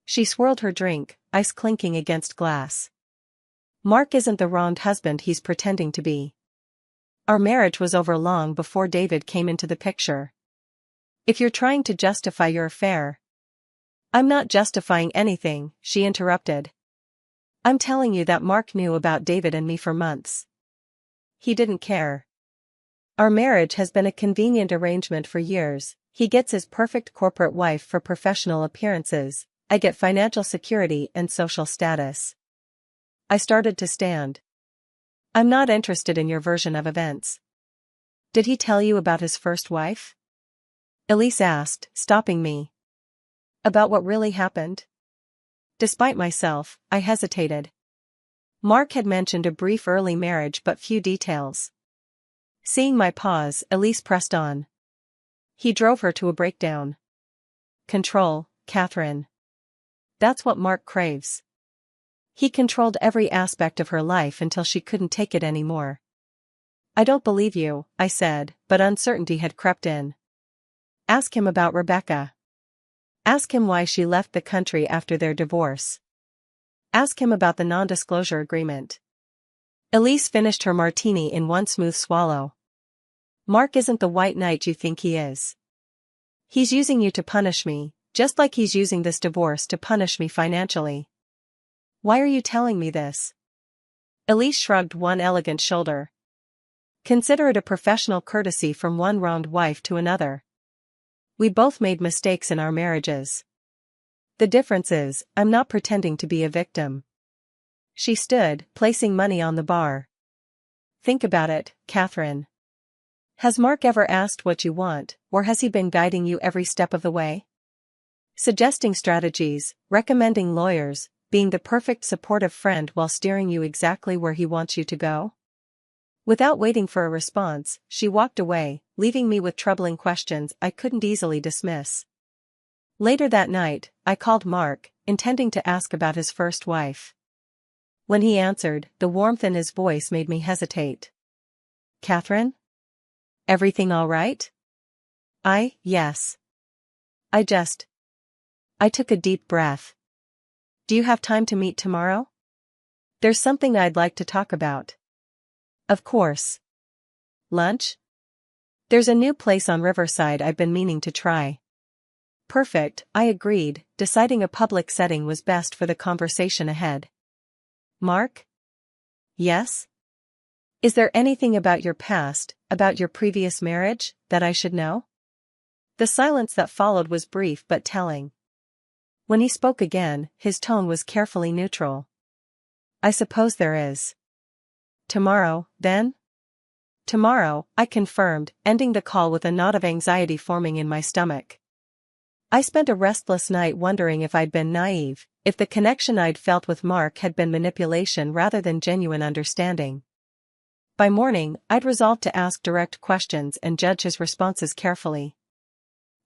S1: She swirled her drink, ice clinking against glass. "Mark isn't the wronged husband he's pretending to be. Our marriage was over long before David came into the picture. If you're trying to justify your affair—" "I'm not justifying anything," she interrupted. "I'm telling you that Mark knew about David and me for months. He didn't care. Our marriage has been a convenient arrangement for years. He gets his perfect corporate wife for professional appearances. I get financial security and social status." I started to stand. "I'm not interested in your version of events." "Did he tell you about his first wife?" Elise asked, stopping me. "About what really happened?" Despite myself, I hesitated. Mark had mentioned a brief early marriage but few details. Seeing my pause, Elise pressed on. He drove her to a breakdown. Control, Catherine. That's what Mark craves. He controlled every aspect of her life until she couldn't take it anymore. I don't believe you, I said, but uncertainty had crept in. Ask him about Rebecca. Ask him why she left the country after their divorce. Ask him about the non-disclosure agreement. Elise finished her martini in one smooth swallow. Mark isn't the white knight you think he is. He's using you to punish me, just like he's using this divorce to punish me financially. Why are you telling me this? Elise shrugged one elegant shoulder. Consider it a professional courtesy from one wronged wife to another. We both made mistakes in our marriages. The difference is, I'm not pretending to be a victim. She stood, placing money on the bar. Think about it, Catherine. Has Mark ever asked what you want, or has he been guiding you every step of the way? Suggesting strategies, recommending lawyers, being the perfect supportive friend while steering you exactly where he wants you to go? Without waiting for a response, she walked away, leaving me with troubling questions I couldn't easily dismiss. Later that night, I called Mark, intending to ask about his first wife. When he answered, the warmth in his voice made me hesitate. Catherine? Everything all right? Yes. I took a deep breath. Do you have time to meet tomorrow? There's something I'd like to talk about. Of course. Lunch? There's a new place on Riverside I've been meaning to try. Perfect, I agreed, deciding a public setting was best for the conversation ahead. Mark? Yes? Is there anything about your past, about your previous marriage, that I should know? The silence that followed was brief but telling. When he spoke again, his tone was carefully neutral. I suppose there is. Tomorrow, then? Tomorrow, I confirmed, ending the call with a knot of anxiety forming in my stomach. I spent a restless night wondering if I'd been naive, if the connection I'd felt with Mark had been manipulation rather than genuine understanding. By morning, I'd resolved to ask direct questions and judge his responses carefully.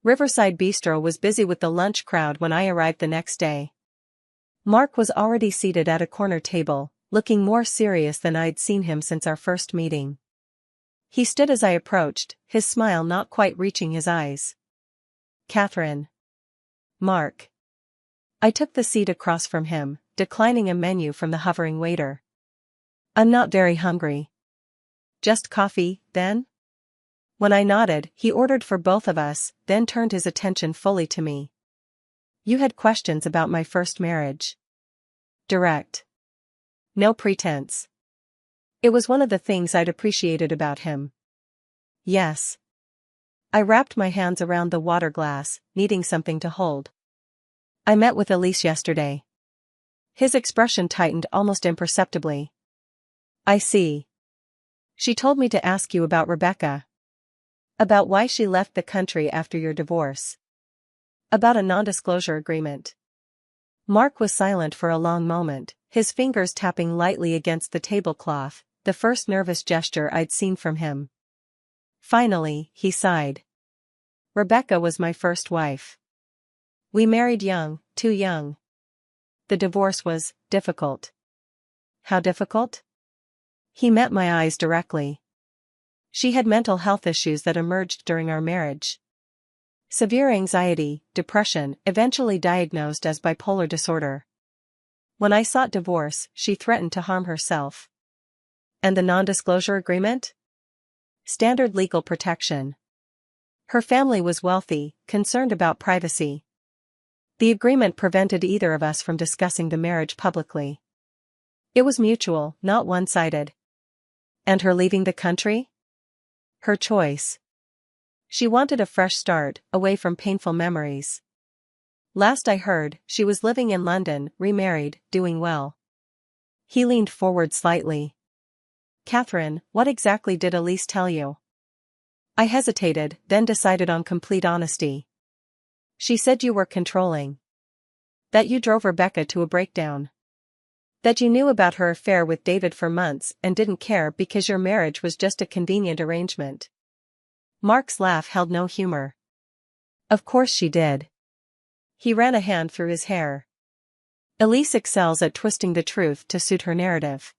S1: Riverside Bistro was busy with the lunch crowd when I arrived the next day. Mark was already seated at a corner table, looking more serious than I'd seen him since our first meeting. He stood as I approached, his smile not quite reaching his eyes. Catherine. Mark. I took the seat across from him, declining a menu from the hovering waiter. I'm not very hungry. Just coffee, then? When I nodded, he ordered for both of us, then turned his attention fully to me. You had questions about my first marriage. Direct. No pretense. It was one of the things I'd appreciated about him. Yes. I wrapped my hands around the water glass, needing something to hold. I met with Elise yesterday. His expression tightened almost imperceptibly. I see. She told me to ask you about Rebecca. About why she left the country after your divorce. About a non-disclosure agreement. Mark was silent for a long moment, his fingers tapping lightly against the tablecloth, the first nervous gesture I'd seen from him. Finally, he sighed. Rebecca was my first wife. We married young, too young. The divorce was difficult. How difficult? He met my eyes directly. She had mental health issues that emerged during our marriage. Severe anxiety, depression, eventually diagnosed as bipolar disorder. When I sought divorce, she threatened to harm herself. And the non-disclosure agreement? Standard legal protection. Her family was wealthy, concerned about privacy. The agreement prevented either of us from discussing the marriage publicly. It was mutual, not one-sided. And her leaving the country? Her choice. She wanted a fresh start, away from painful memories. Last I heard, she was living in London, remarried, doing well. He leaned forward slightly. Catherine, what exactly did Elise tell you? I hesitated, then decided on complete honesty. She said you were controlling. That you drove Rebecca to a breakdown. That you knew about her affair with David for months and didn't care because your marriage was just a convenient arrangement. Mark's laugh held no humor. Of course she did. He ran a hand through his hair. Elise excels at twisting the truth to suit her narrative.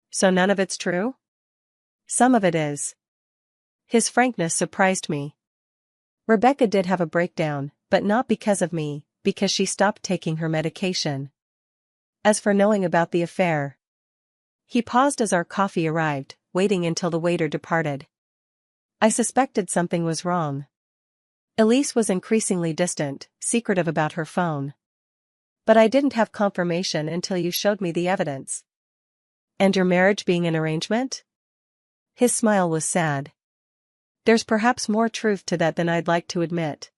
S1: So none of it's true? Some of it is. His frankness surprised me. Rebecca did have a breakdown, but not because of me, because she stopped taking her medication. As for knowing about the affair. He paused as our coffee arrived, waiting until the waiter departed. I suspected something was wrong. Elise was increasingly distant, secretive about her phone. But I didn't have confirmation until you showed me the evidence. And your marriage being an arrangement? His smile was sad. There's perhaps more truth to that than I'd like to admit.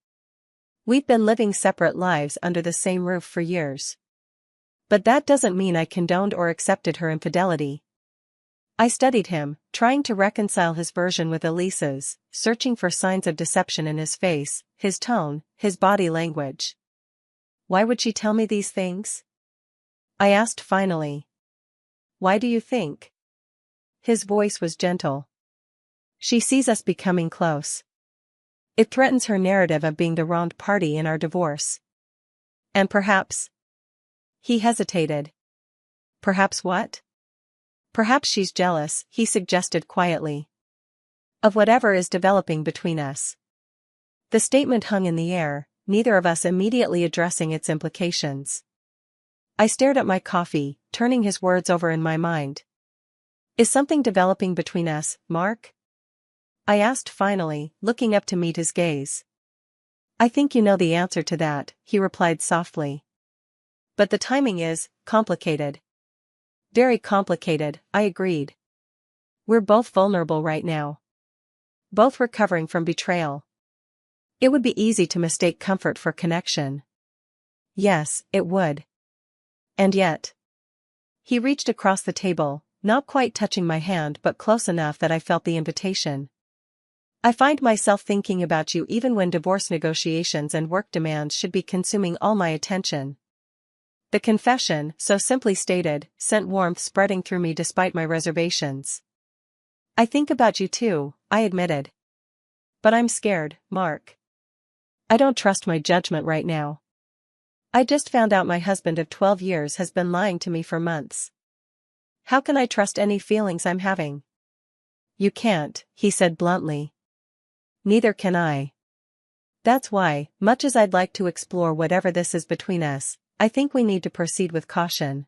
S1: We've been living separate lives under the same roof for years. But that doesn't mean I condoned or accepted her infidelity. I studied him, trying to reconcile his version with Elise's, searching for signs of deception in his face, his tone, his body language. Why would she tell me these things? I asked finally. Why do you think? His voice was gentle. She sees us becoming close. It threatens her narrative of being the wronged party in our divorce. And perhaps. He hesitated. Perhaps what? Perhaps she's jealous, he suggested quietly. Of whatever is developing between us. The statement hung in the air, neither of us immediately addressing its implications. I stared at my coffee, turning his words over in my mind. Is something developing between us, Mark? I asked finally, looking up to meet his gaze. I think you know the answer to that, he replied softly. But the timing is complicated. Very complicated, I agreed. We're both vulnerable right now. Both recovering from betrayal. It would be easy to mistake comfort for connection. Yes, it would. And yet. He reached across the table, not quite touching my hand but close enough that I felt the invitation. I find myself thinking about you even when divorce negotiations and work demands should be consuming all my attention. The confession, so simply stated, sent warmth spreading through me despite my reservations. I think about you too, I admitted. But I'm scared, Mark. I don't trust my judgment right now. I just found out my husband of 12 years has been lying to me for months. How can I trust any feelings I'm having? You can't, he said bluntly. Neither can I. That's why, much as I'd like to explore whatever this is between us, I think we need to proceed with caution.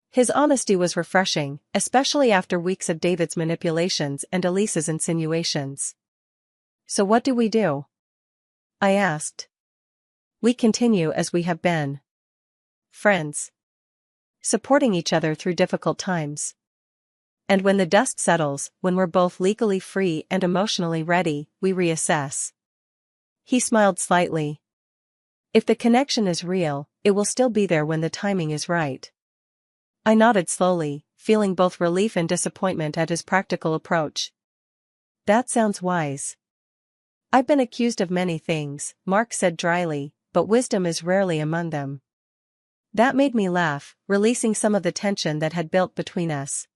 S1: His honesty was refreshing, especially after weeks of David's manipulations and Elise's insinuations. So what do we do? I asked. We continue as we have been. Friends. Supporting each other through difficult times. And when the dust settles, when we're both legally free and emotionally ready, we reassess. He smiled slightly. If the connection is real, it will still be there when the timing is right. I nodded slowly, feeling both relief and disappointment at his practical approach. That sounds wise. I've been accused of many things, Mark said dryly, but wisdom is rarely among them. That made me laugh, releasing some of the tension that had built between us.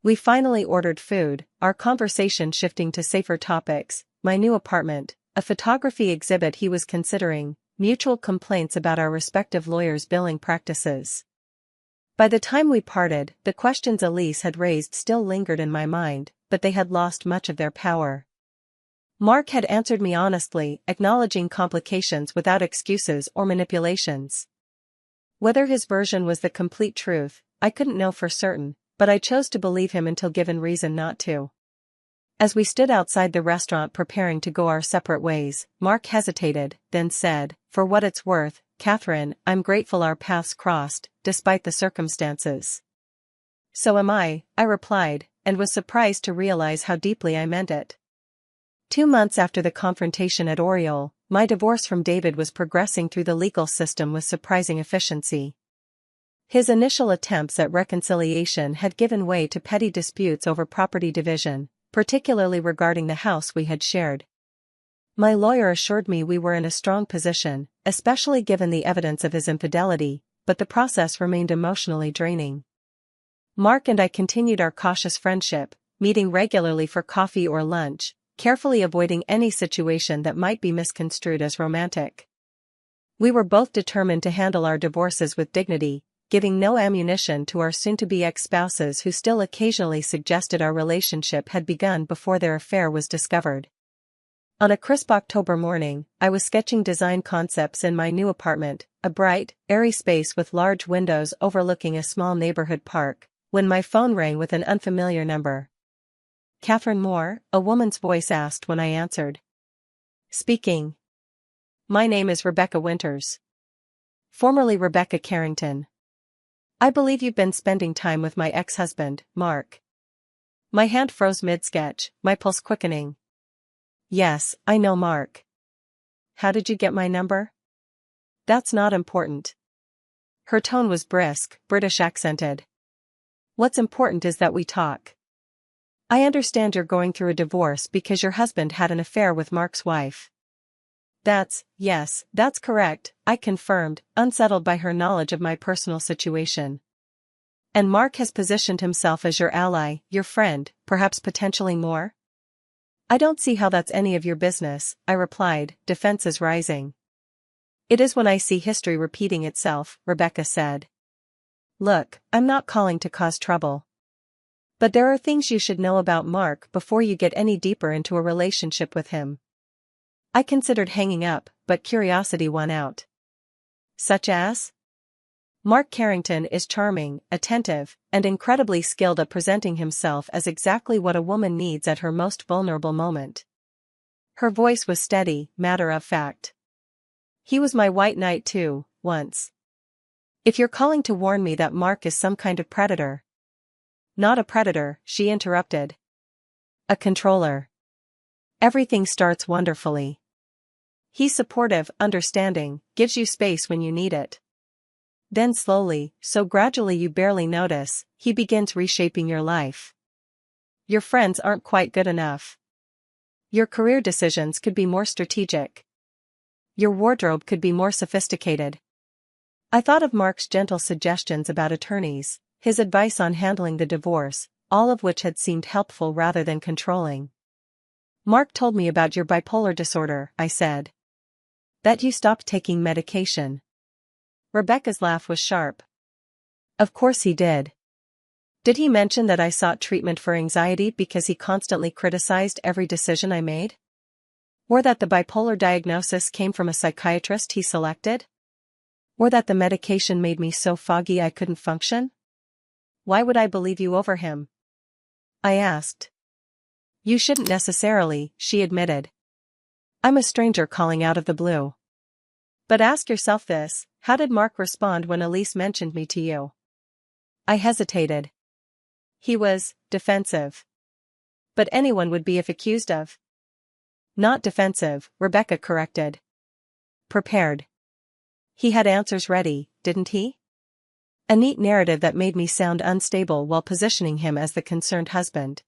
S1: We finally ordered food, our conversation shifting to safer topics, my new apartment, a photography exhibit he was considering, mutual complaints about our respective lawyers' billing practices. By the time we parted, the questions Elise had raised still lingered in my mind, but they had lost much of their power. Mark had answered me honestly, acknowledging complications without excuses or manipulations. Whether his version was the complete truth, I couldn't know for certain, but I chose to believe him until given reason not to. As we stood outside the restaurant preparing to go our separate ways, Mark hesitated, then said, "For what it's worth, Catherine, I'm grateful our paths crossed, despite the circumstances." "So am I," I replied, and was surprised to realize how deeply I meant it. 2 months after the confrontation at Oriole, my divorce from David was progressing through the legal system with surprising efficiency. His initial attempts at reconciliation had given way to petty disputes over property division, particularly regarding the house we had shared. My lawyer assured me we were in a strong position, especially given the evidence of his infidelity, but the process remained emotionally draining. Mark and I continued our cautious friendship, meeting regularly for coffee or lunch, carefully avoiding any situation that might be misconstrued as romantic. We were both determined to handle our divorces with dignity, giving no ammunition to our soon-to-be ex-spouses who still occasionally suggested our relationship had begun before their affair was discovered. On a crisp October morning, I was sketching design concepts in my new apartment, a bright, airy space with large windows overlooking a small neighborhood park, when my phone rang with an unfamiliar number. "Catherine Moore?" a woman's voice asked when I answered. "Speaking. My name is Rebecca Winters. Formerly Rebecca Carrington. I believe you've been spending time with my ex-husband, Mark." My hand froze mid-sketch, my pulse quickening. "Yes, I know Mark. How did you get my number?" "That's not important." Her tone was brisk, British accented. "What's important is that we talk. I understand you're going through a divorce because your husband had an affair with Mark's wife." Yes, that's correct," I confirmed, unsettled by her knowledge of my personal situation. "And Mark has positioned himself as your ally, your friend, perhaps potentially more?" "I don't see how that's any of your business," I replied, defenses rising. "It is when I see history repeating itself," Rebecca said. "Look, I'm not calling to cause trouble. But there are things you should know about Mark before you get any deeper into a relationship with him." I considered hanging up, but curiosity won out. "Such as?" "Mark Carrington is charming, attentive, and incredibly skilled at presenting himself as exactly what a woman needs at her most vulnerable moment." Her voice was steady, matter-of-fact. "He was my white knight too, once." "If you're calling to warn me that Mark is some kind of predator—" "Not a predator," she interrupted. "A controller. Everything starts wonderfully. He's supportive, understanding, gives you space when you need it. Then slowly, so gradually you barely notice, he begins reshaping your life. Your friends aren't quite good enough. Your career decisions could be more strategic. Your wardrobe could be more sophisticated." I thought of Mark's gentle suggestions about attorneys, his advice on handling the divorce, all of which had seemed helpful rather than controlling. "Mark told me about your bipolar disorder," I said. "That you stopped taking medication." Rebecca's laugh was sharp. "Of course he did. Did he mention that I sought treatment for anxiety because he constantly criticized every decision I made? Or that the bipolar diagnosis came from a psychiatrist he selected? Or that the medication made me so foggy I couldn't function? Why would I believe you over him?" I asked. "You shouldn't necessarily," she admitted. "I'm a stranger calling out of the blue. But ask yourself this, how did Mark respond when Elise mentioned me to you?" I hesitated. "He was defensive. But anyone would be if accused of." "Not defensive," Rebecca corrected. "Prepared. He had answers ready, didn't he?" A neat narrative that made me sound unstable while positioning him as the concerned husband.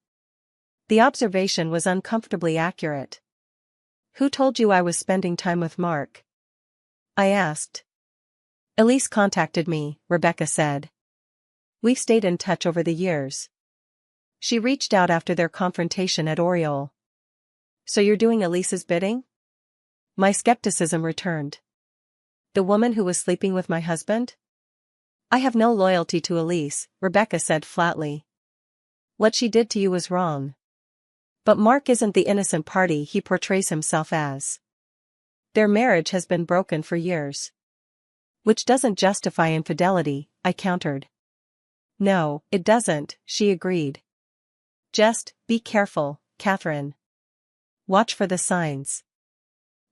S1: The observation was uncomfortably accurate. "Who told you I was spending time with Mark?" I asked. "Elise contacted me," Rebecca said. "We've stayed in touch over the years. She reached out after their confrontation at Oriole." "So you're doing Elise's bidding?" My skepticism returned. "The woman who was sleeping with my husband?" "I have no loyalty to Elise," Rebecca said flatly. "What she did to you was wrong. But Mark isn't the innocent party he portrays himself as. Their marriage has been broken for years." "Which doesn't justify infidelity," I countered. "No, it doesn't," she agreed. "Just, be careful, Catherine. Watch for the signs."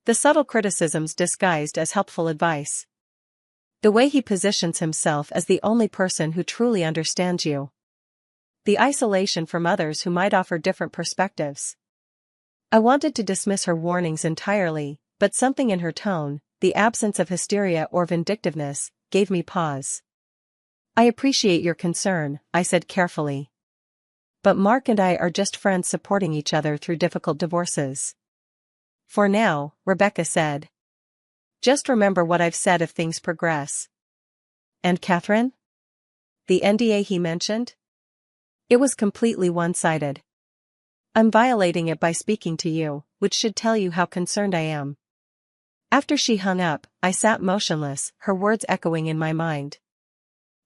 S1: The subtle criticisms disguised as helpful advice. The way he positions himself as the only person who truly understands you. The isolation from others who might offer different perspectives. I wanted to dismiss her warnings entirely, but something in her tone, the absence of hysteria or vindictiveness, gave me pause. "I appreciate your concern," I said carefully. "But Mark and I are just friends supporting each other through difficult divorces. For now, Rebecca said. Just remember what I've said if things progress. And Catherine? The NDA he mentioned? It was completely one-sided. I'm violating it by speaking to you, which should tell you how concerned I am. After she hung up, I sat motionless, her words echoing in my mind.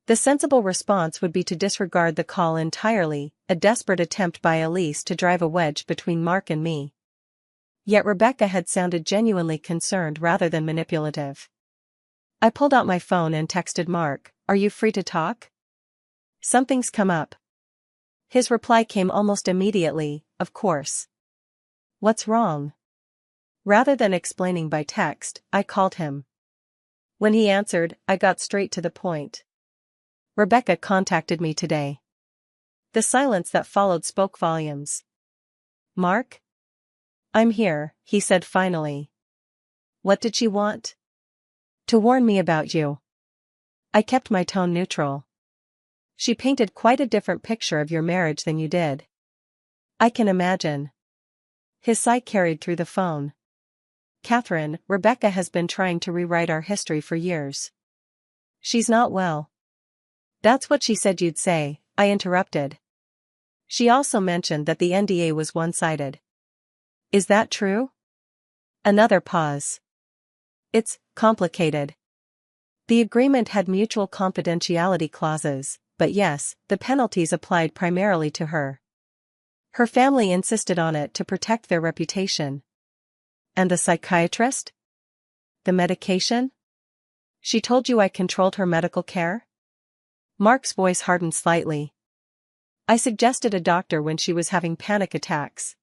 S1: The sensible response would be to disregard the call entirely, a desperate attempt by Elise to drive a wedge between Mark and me. Yet Rebecca had sounded genuinely concerned rather than manipulative. I pulled out my phone and texted Mark, "Are you free to talk? Something's come up." His reply came almost immediately, "Of course. What's wrong?" Rather than explaining by text, I called him. When he answered, I got straight to the point. "Rebecca contacted me today." The silence that followed spoke volumes. "Mark? I'm here," he said finally. "What did she want?" "To warn me about you." I kept my tone neutral. "She painted quite a different picture of your marriage than you did." "I can imagine." His sigh carried through the phone. "Catherine, Rebecca has been trying to rewrite our history for years. She's not well." "That's what she said you'd say," I interrupted. "She also mentioned that the NDA was one-sided." "Is that true?" Another pause. "It's complicated. The agreement had mutual confidentiality clauses, but yes, the penalties applied primarily to her. Her family insisted on it to protect their reputation." "And the psychiatrist? The medication? She told you I controlled her medical care?" Mark's voice hardened slightly. "I suggested a doctor when she was having panic attacks.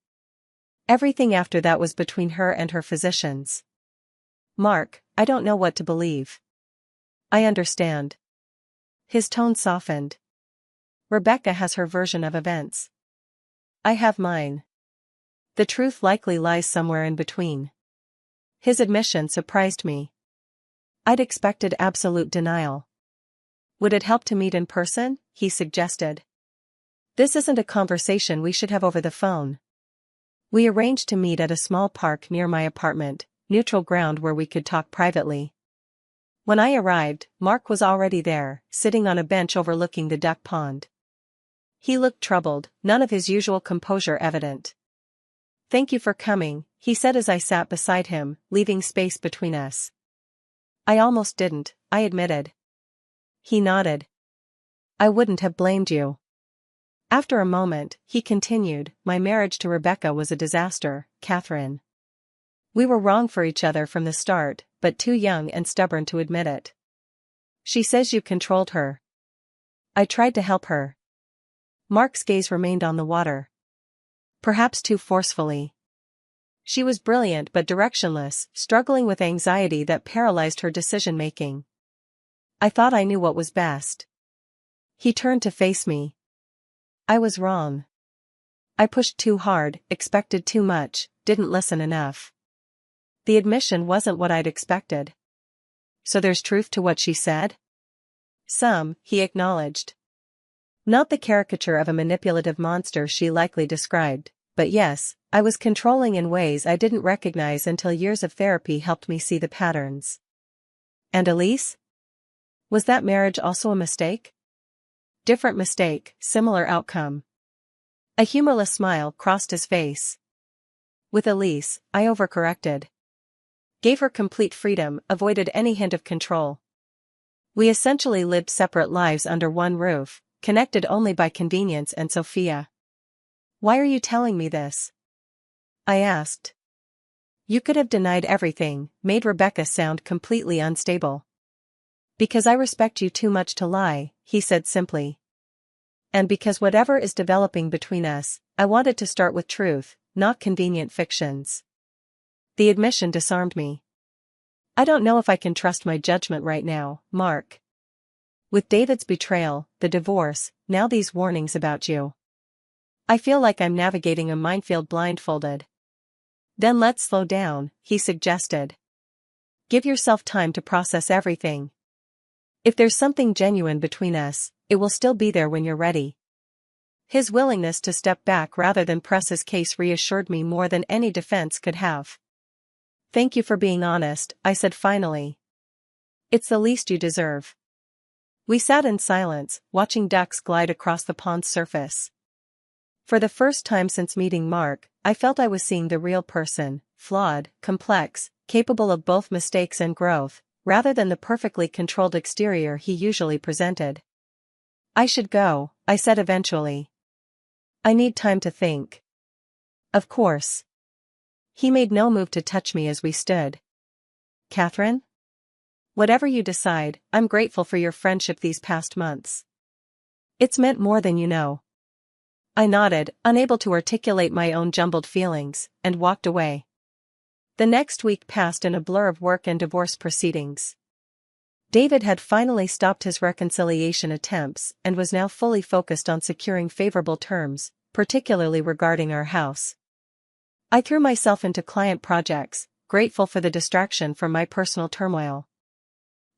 S1: Everything after that was between her and her physicians." "Mark, I don't know what to believe." "I understand." His tone softened. "Rebecca has her version of events. I have mine. The truth likely lies somewhere in between." His admission surprised me. I'd expected absolute denial. "Would it help to meet in person?" he suggested. "This isn't a conversation we should have over the phone." We arranged to meet at a small park near my apartment, neutral ground where we could talk privately. When I arrived, Mark was already there, sitting on a bench overlooking the duck pond. He looked troubled, none of his usual composure evident. "Thank you for coming," he said as I sat beside him, leaving space between us. "I almost didn't," I admitted. He nodded. "I wouldn't have blamed you." After a moment, he continued, "My marriage to Rebecca was a disaster, Catherine. We were wrong for each other from the start, but too young and stubborn to admit it. She says you controlled her." "I tried to help her." Mark's gaze remained on the water. "Perhaps too forcefully. She was brilliant but directionless, struggling with anxiety that paralyzed her decision-making. I thought I knew what was best." He turned to face me. "I was wrong. I pushed too hard, expected too much, didn't listen enough." The admission wasn't what I'd expected. "So there's truth to what she said?" "Some," he acknowledged. "Not the caricature of a manipulative monster she likely described, but yes, I was controlling in ways I didn't recognize until years of therapy helped me see the patterns." "And Elise? Was that marriage also a mistake?" "Different mistake, similar outcome." A humorless smile crossed his face. "With Elise, I overcorrected. Gave her complete freedom, avoided any hint of control. We essentially lived separate lives under one roof, connected only by convenience and Sophia." "Why are you telling me this?" I asked. "You could have denied everything," made Rebecca sound completely unstable. "Because I respect you too much to lie," he said simply. "And because whatever is developing between us, I want it to start with truth, not convenient fictions." The admission disarmed me. "I don't know if I can trust my judgment right now, Mark. With David's betrayal, the divorce, now these warnings about you. I feel like I'm navigating a minefield blindfolded." "Then let's slow down," he suggested. "Give yourself time to process everything. If there's something genuine between us, it will still be there when you're ready." His willingness to step back rather than press his case reassured me more than any defense could have. Thank you for being honest, I said finally. It's the least you deserve. We sat in silence, watching ducks glide across the pond's surface. For the first time since meeting Mark, I felt I was seeing the real person, flawed, complex, capable of both mistakes and growth, rather than the perfectly controlled exterior he usually presented. I should go, I said eventually. I need time to think. Of course. He made no move to touch me as we stood. Catherine? Whatever you decide, I'm grateful for your friendship these past months. It's meant more than you know. I nodded, unable to articulate my own jumbled feelings, and walked away. The next week passed in a blur of work and divorce proceedings. David had finally stopped his reconciliation attempts and was now fully focused on securing favorable terms, particularly regarding our house. I threw myself into client projects, grateful for the distraction from my personal turmoil.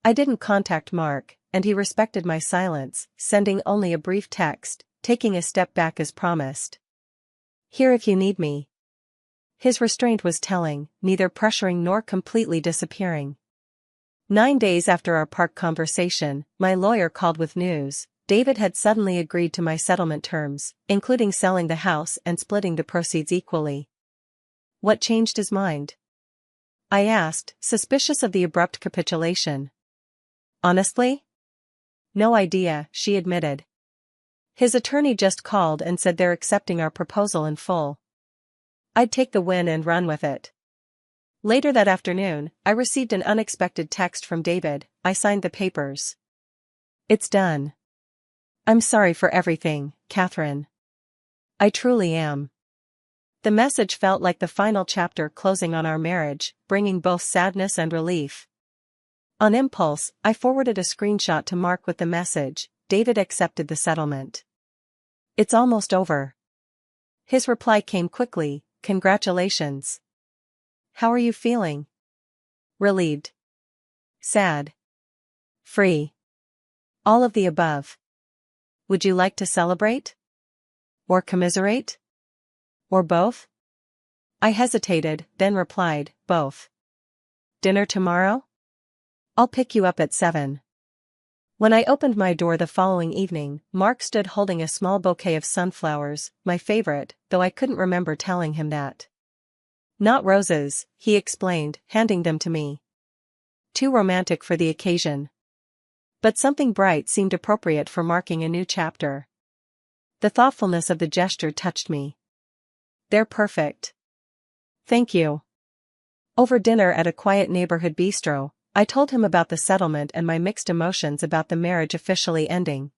S1: I didn't contact Mark, and he respected my silence, sending only a brief text, taking a step back as promised. Here if you need me. His restraint was telling, neither pressuring nor completely disappearing. 9 days after our park conversation, my lawyer called with news. David had suddenly agreed to my settlement terms, including selling the house and splitting the proceeds equally. What changed his mind? I asked, suspicious of the abrupt capitulation. Honestly? No idea, she admitted. His attorney just called and said they're accepting our proposal in full. I'd take the win and run with it. Later that afternoon, I received an unexpected text from David. I signed the papers. It's done. I'm sorry for everything, Catherine. I truly am. The message felt like the final chapter closing on our marriage, bringing both sadness and relief. On impulse, I forwarded a screenshot to Mark with the message. David accepted the settlement. It's almost over. His reply came quickly, congratulations. How are you feeling? Relieved. Sad. Free. All of the above. Would you like to celebrate? Or commiserate? Or both? I hesitated, then replied, both. Dinner tomorrow? I'll pick you up at 7. When I opened my door the following evening, Mark stood holding a small bouquet of sunflowers, my favorite, though I couldn't remember telling him that. Not roses, he explained, handing them to me. Too romantic for the occasion. But something bright seemed appropriate for marking a new chapter. The thoughtfulness of the gesture touched me. They're perfect. Thank you. Over dinner at a quiet neighborhood bistro, I told him about the settlement and my mixed emotions about the marriage officially ending.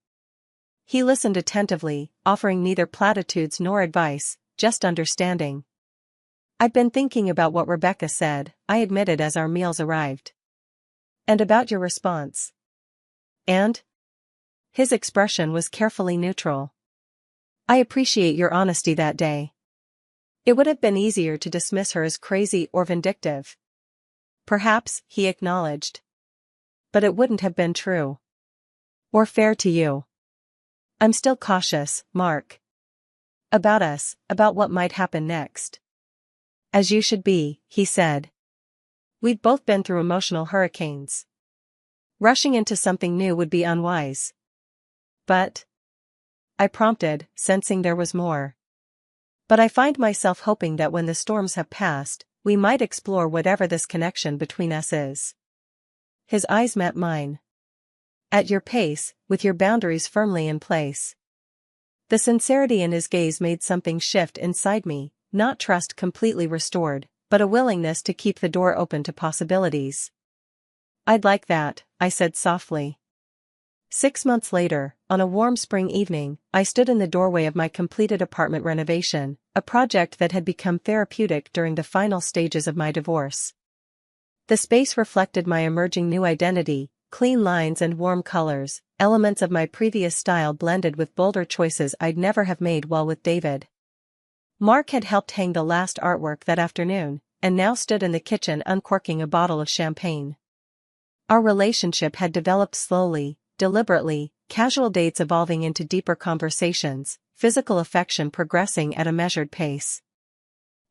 S1: He listened attentively, offering neither platitudes nor advice, just understanding. I'd been thinking about what Rebecca said, I admitted as our meals arrived. And about your response. And? His expression was carefully neutral. I appreciate your honesty that day. It would have been easier to dismiss her as crazy or vindictive. Perhaps, he acknowledged. But it wouldn't have been true. Or fair to you. I'm still cautious, Mark. About us, about what might happen next. As you should be, he said. We'd both been through emotional hurricanes. Rushing into something new would be unwise. But? I prompted, sensing there was more. But I find myself hoping that when the storms have passed, we might explore whatever this connection between us is. His eyes met mine. At your pace, with your boundaries firmly in place. The sincerity in his gaze made something shift inside me, not trust completely restored, but a willingness to keep the door open to possibilities. I'd like that, I said softly. 6 months later, on a warm spring evening, I stood in the doorway of my completed apartment renovation, a project that had become therapeutic during the final stages of my divorce. The space reflected my emerging new identity, clean lines and warm colors, elements of my previous style blended with bolder choices I'd never have made while with David. Mark had helped hang the last artwork that afternoon, and now stood in the kitchen uncorking a bottle of champagne. Our relationship had developed slowly, deliberately, casual dates evolving into deeper conversations, physical affection progressing at a measured pace.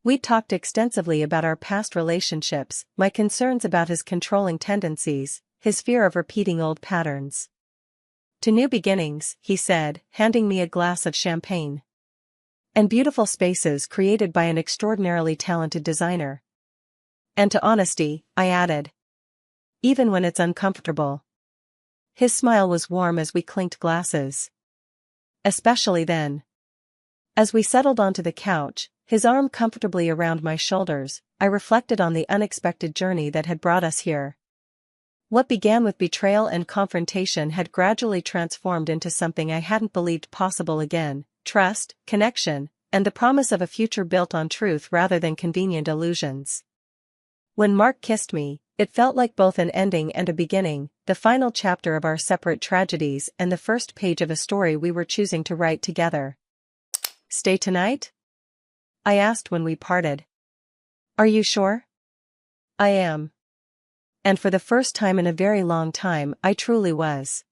S1: We talked extensively about our past relationships, my concerns about his controlling tendencies, his fear of repeating old patterns. To new beginnings, he said, handing me a glass of champagne. And beautiful spaces created by an extraordinarily talented designer. And to honesty, I added. Even when it's uncomfortable. His smile was warm as we clinked glasses. Especially then. As we settled onto the couch, his arm comfortably around my shoulders, I reflected on the unexpected journey that had brought us here. What began with betrayal and confrontation had gradually transformed into something I hadn't believed possible again: trust, connection, and the promise of a future built on truth rather than convenient illusions. When Mark kissed me, it felt like both an ending and a beginning, the final chapter of our separate tragedies and the first page of a story we were choosing to write together. "Stay tonight?" I asked when we parted. "Are you sure?" "I am." And for the first time in a very long time, I truly was.